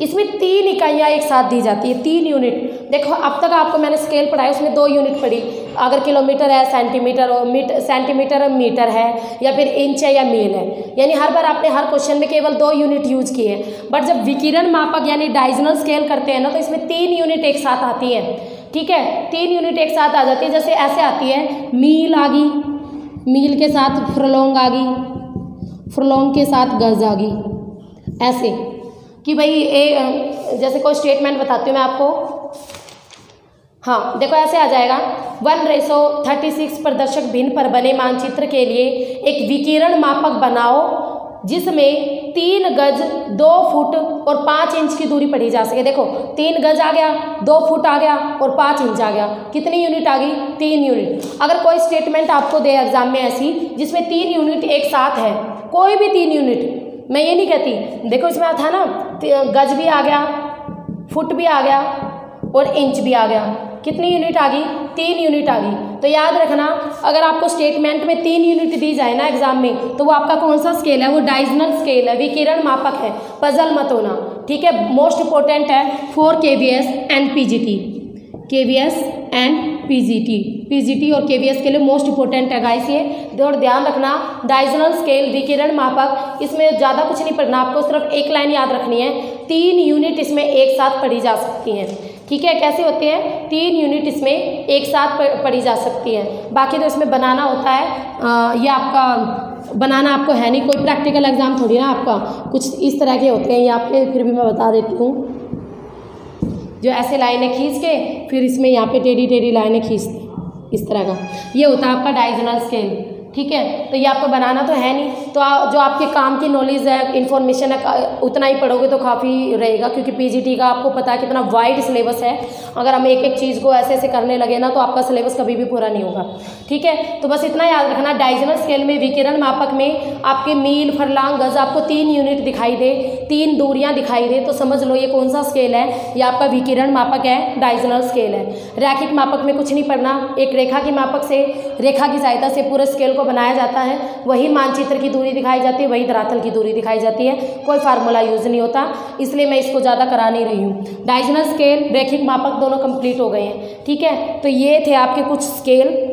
इसमें 3 इकाइयाँ एक साथ दी जाती है, 3 यूनिट। देखो अब तक आपको मैंने स्केल पढ़ाया, उसमें 2 यूनिट पढ़ी, अगर किलोमीटर है, सेंटीमीटर मीटर है, या फिर इंच है या मील है, यानी हर बार आपने हर क्वेश्चन में केवल 2 यूनिट यूज किए। बट जब विकिरण मापक यानी डायजनल स्केल करते हैं ना, तो इसमें 3 यूनिट एक साथ आती है, ठीक है, 3 यूनिट एक साथ आ जाती है। जैसे ऐसे आती है, मील आ गई, मील के साथ फुरलोंग आ गई, फुरलोंग के साथ गज आ गई, ऐसे कि भाई जैसे कोई स्टेटमेंट बताती हूँ मैं आपको। हाँ देखो ऐसे आ जाएगा, 1:36 प्रदर्शक भिन्न पर बने मानचित्र के लिए एक विकिरण मापक बनाओ जिसमें 3 गज 2 फुट और 5 इंच की दूरी पढ़ी जा सके। देखो 3 गज आ गया, 2 फुट आ गया और 5 इंच आ गया, कितनी यूनिट आ गई? 3 यूनिट। अगर कोई स्टेटमेंट आपको दे एग्जाम में ऐसी जिसमें 3 यूनिट एक साथ है, कोई भी 3 यूनिट, मैं ये नहीं कहती, देखो इसमें था ना गज भी आ गया, फुट भी आ गया और इंच भी आ गया, कितनी यूनिट आ गई? 3 यूनिट आ गई। तो याद रखना, अगर आपको स्टेटमेंट में 3 यूनिट दी जाए ना एग्जाम में, तो वो आपका कौन सा स्केल है? वो डायजनल स्केल है, विकिरण मापक है, पजल मत होना, ठीक है। मोस्ट इंपॉर्टेंट है for KVS and PGT, KVS and PGT और KVS के लिए मोस्ट इंपॉर्टेंट है गाइस ये, और ध्यान रखना डायजनल स्केल विकिरण मापक, इसमें ज़्यादा कुछ नहीं पढ़ना आपको, सिर्फ एक लाइन याद रखनी है, 3 यूनिट इसमें एक साथ पढ़ी जा सकती हैं, ठीक है। कैसे होते हैं? 3 यूनिट इसमें एक साथ पढ़ी जा सकती है, बाकी तो इसमें बनाना होता है। ये आपका बनाना आपको है नहीं, कोई प्रैक्टिकल एग्जाम थोड़ी ना आपका, कुछ इस तरह के होते हैं यहाँ पे, फिर भी मैं बता देती हूँ। जो ऐसे लाइनें खींच के फिर इसमें यहाँ पे टेढ़ी टेढ़ी लाइनें खींचते, इस तरह का ये होता है आपका डायजनल स्केल, ठीक है। तो ये आपको बनाना तो है नहीं, तो जो आपके काम की नॉलेज है, इन्फॉर्मेशन है, उतना ही पढ़ोगे तो काफ़ी रहेगा, क्योंकि PGT का आपको पता है कितना वाइड सिलेबस है। अगर हम एक एक चीज़ को ऐसे ऐसे करने लगे ना, तो आपका सिलेबस कभी भी पूरा नहीं होगा, ठीक है। तो बस इतना याद रखना, डायजनल स्केल में विकिरण मापक में आपके मील, फरलांग, गज आपको 3 यूनिट दिखाई दे, 3 दूरियाँ दिखाई दे, तो समझ लो ये कौन सा स्केल है? ये आपका विकिरण मापक है, डायजनल स्केल है। रैखिक मापक में कुछ नहीं पढ़ना, एक रेखा के मापक से, रेखा की सहायता से पूरे स्केल को बनाया जाता है, वही मानचित्र की दूरी दिखाई जाती है, वही धरातल की दूरी दिखाई जाती है, कोई फार्मूला यूज नहीं होता, इसलिए मैं इसको ज़्यादा करा नहीं रही हूँ। डायजनल स्केल, रैखिक मापक दोनों कंप्लीट हो गए हैं, ठीक है। तो ये थे आपके कुछ स्केल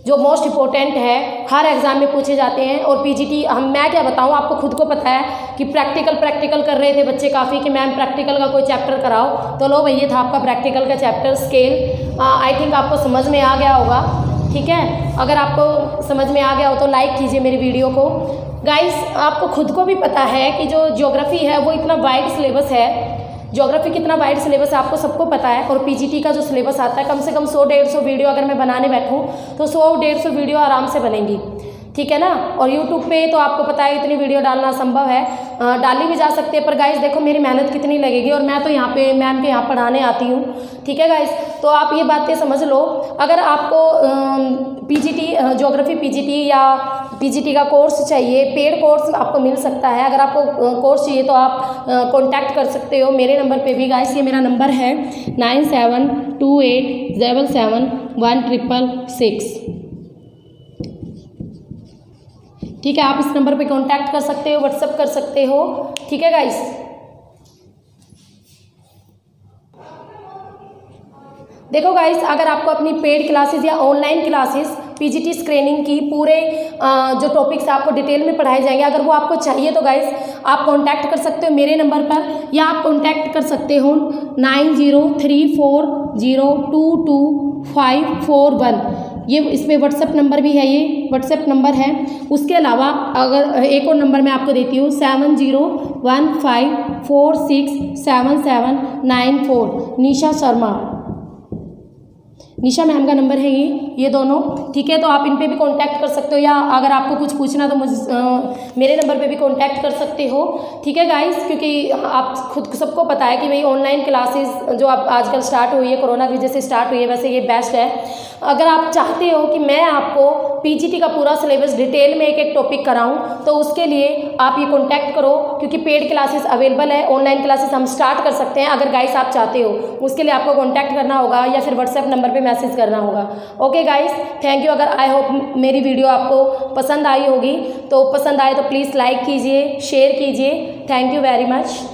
जो मोस्ट इंपॉर्टेंट है, हर एग्जाम में पूछे जाते हैं। और PGT मैं क्या बताऊँ, आपको खुद को पता है कि प्रैक्टिकल कर रहे थे बच्चे काफ़ी कि मैम प्रैक्टिकल का कोई चैप्टर कराओ, तो लो भैया था आपका प्रैक्टिकल का चैप्टर स्केल। आई थिंक आपको समझ में आ गया होगा, ठीक है। अगर आपको समझ में आ गया हो तो लाइक कीजिए मेरी वीडियो को। गाइस आपको खुद को भी पता है कि जो ज्योग्राफी है वो इतना वाइड सिलेबस है, ज्योग्राफी कितना वाइड सिलेबस है आपको सबको पता है। और PGT का जो सिलेबस आता है, कम से कम 100-150 वीडियो अगर मैं बनाने बैठूँ तो 100-150 वीडियो आराम से बनेंगी, ठीक है ना। और YouTube पे तो आपको पता है इतनी वीडियो डालना संभव है, डाली भी जा सकती है, पर गाइस देखो मेरी मेहनत कितनी लगेगी, और मैं तो यहाँ पे मैम के यहाँ पढ़ाने आती हूँ, ठीक है गाइस। तो आप ये बातें समझ लो। अगर आपको PGT ज्योग्राफी PGT या PGT का कोर्स चाहिए, पेड कोर्स आपको मिल सकता है। अगर आपको कोर्स चाहिए तो आप कॉन्टैक्ट कर सकते हो मेरे नंबर पे भी गाइस, ये मेरा नंबर है 9728771666, ठीक है। आप इस नंबर पे कांटेक्ट कर सकते हो, व्हाट्सएप कर सकते हो, ठीक है गाइस। देखो गाइस, अगर आपको अपनी पेड क्लासेस या ऑनलाइन क्लासेस PGT स्क्रीनिंग की पूरे जो टॉपिक्स आपको डिटेल में पढ़ाए जाएंगे, अगर वो आपको चाहिए तो गाइस आप कांटेक्ट कर सकते हो मेरे नंबर पर, या आप कांटेक्ट कर सकते हो 9034022541 ये इस पर व्हाट्सएप नंबर भी है, ये व्हाट्सएप नंबर है। उसके अलावा अगर एक और नंबर मैं आपको देती हूँ 7015467794, निशा शर्मा, निशा मैम का नंबर है ये दोनों, ठीक है। तो आप इन पे भी कांटेक्ट कर सकते हो, या अगर आपको कुछ पूछना तो मेरे नंबर पे भी कांटेक्ट कर सकते हो, ठीक है गाइस। क्योंकि आप खुद सबको पता है कि भाई ऑनलाइन क्लासेस जो आप आजकल स्टार्ट हुई है, कोरोना की वजह से स्टार्ट हुई है, वैसे ये बेस्ट है। अगर आप चाहते हो कि मैं आपको पीजीटी का पूरा सिलेबस डिटेल में एक एक टॉपिक कराऊं, तो उसके लिए आप ये कांटेक्ट करो, क्योंकि पेड क्लासेस अवेलेबल है, ऑनलाइन क्लासेस हम स्टार्ट कर सकते हैं। अगर गाइस आप चाहते हो, उसके लिए आपको कांटेक्ट करना होगा या फिर व्हाट्सएप नंबर पे मैसेज करना होगा। Okay guys, thank you. अगर आई होप मेरी वीडियो आपको पसंद आई होगी, तो पसंद आए तो प्लीज़ लाइक कीजिए, शेयर कीजिए। Thank you very much.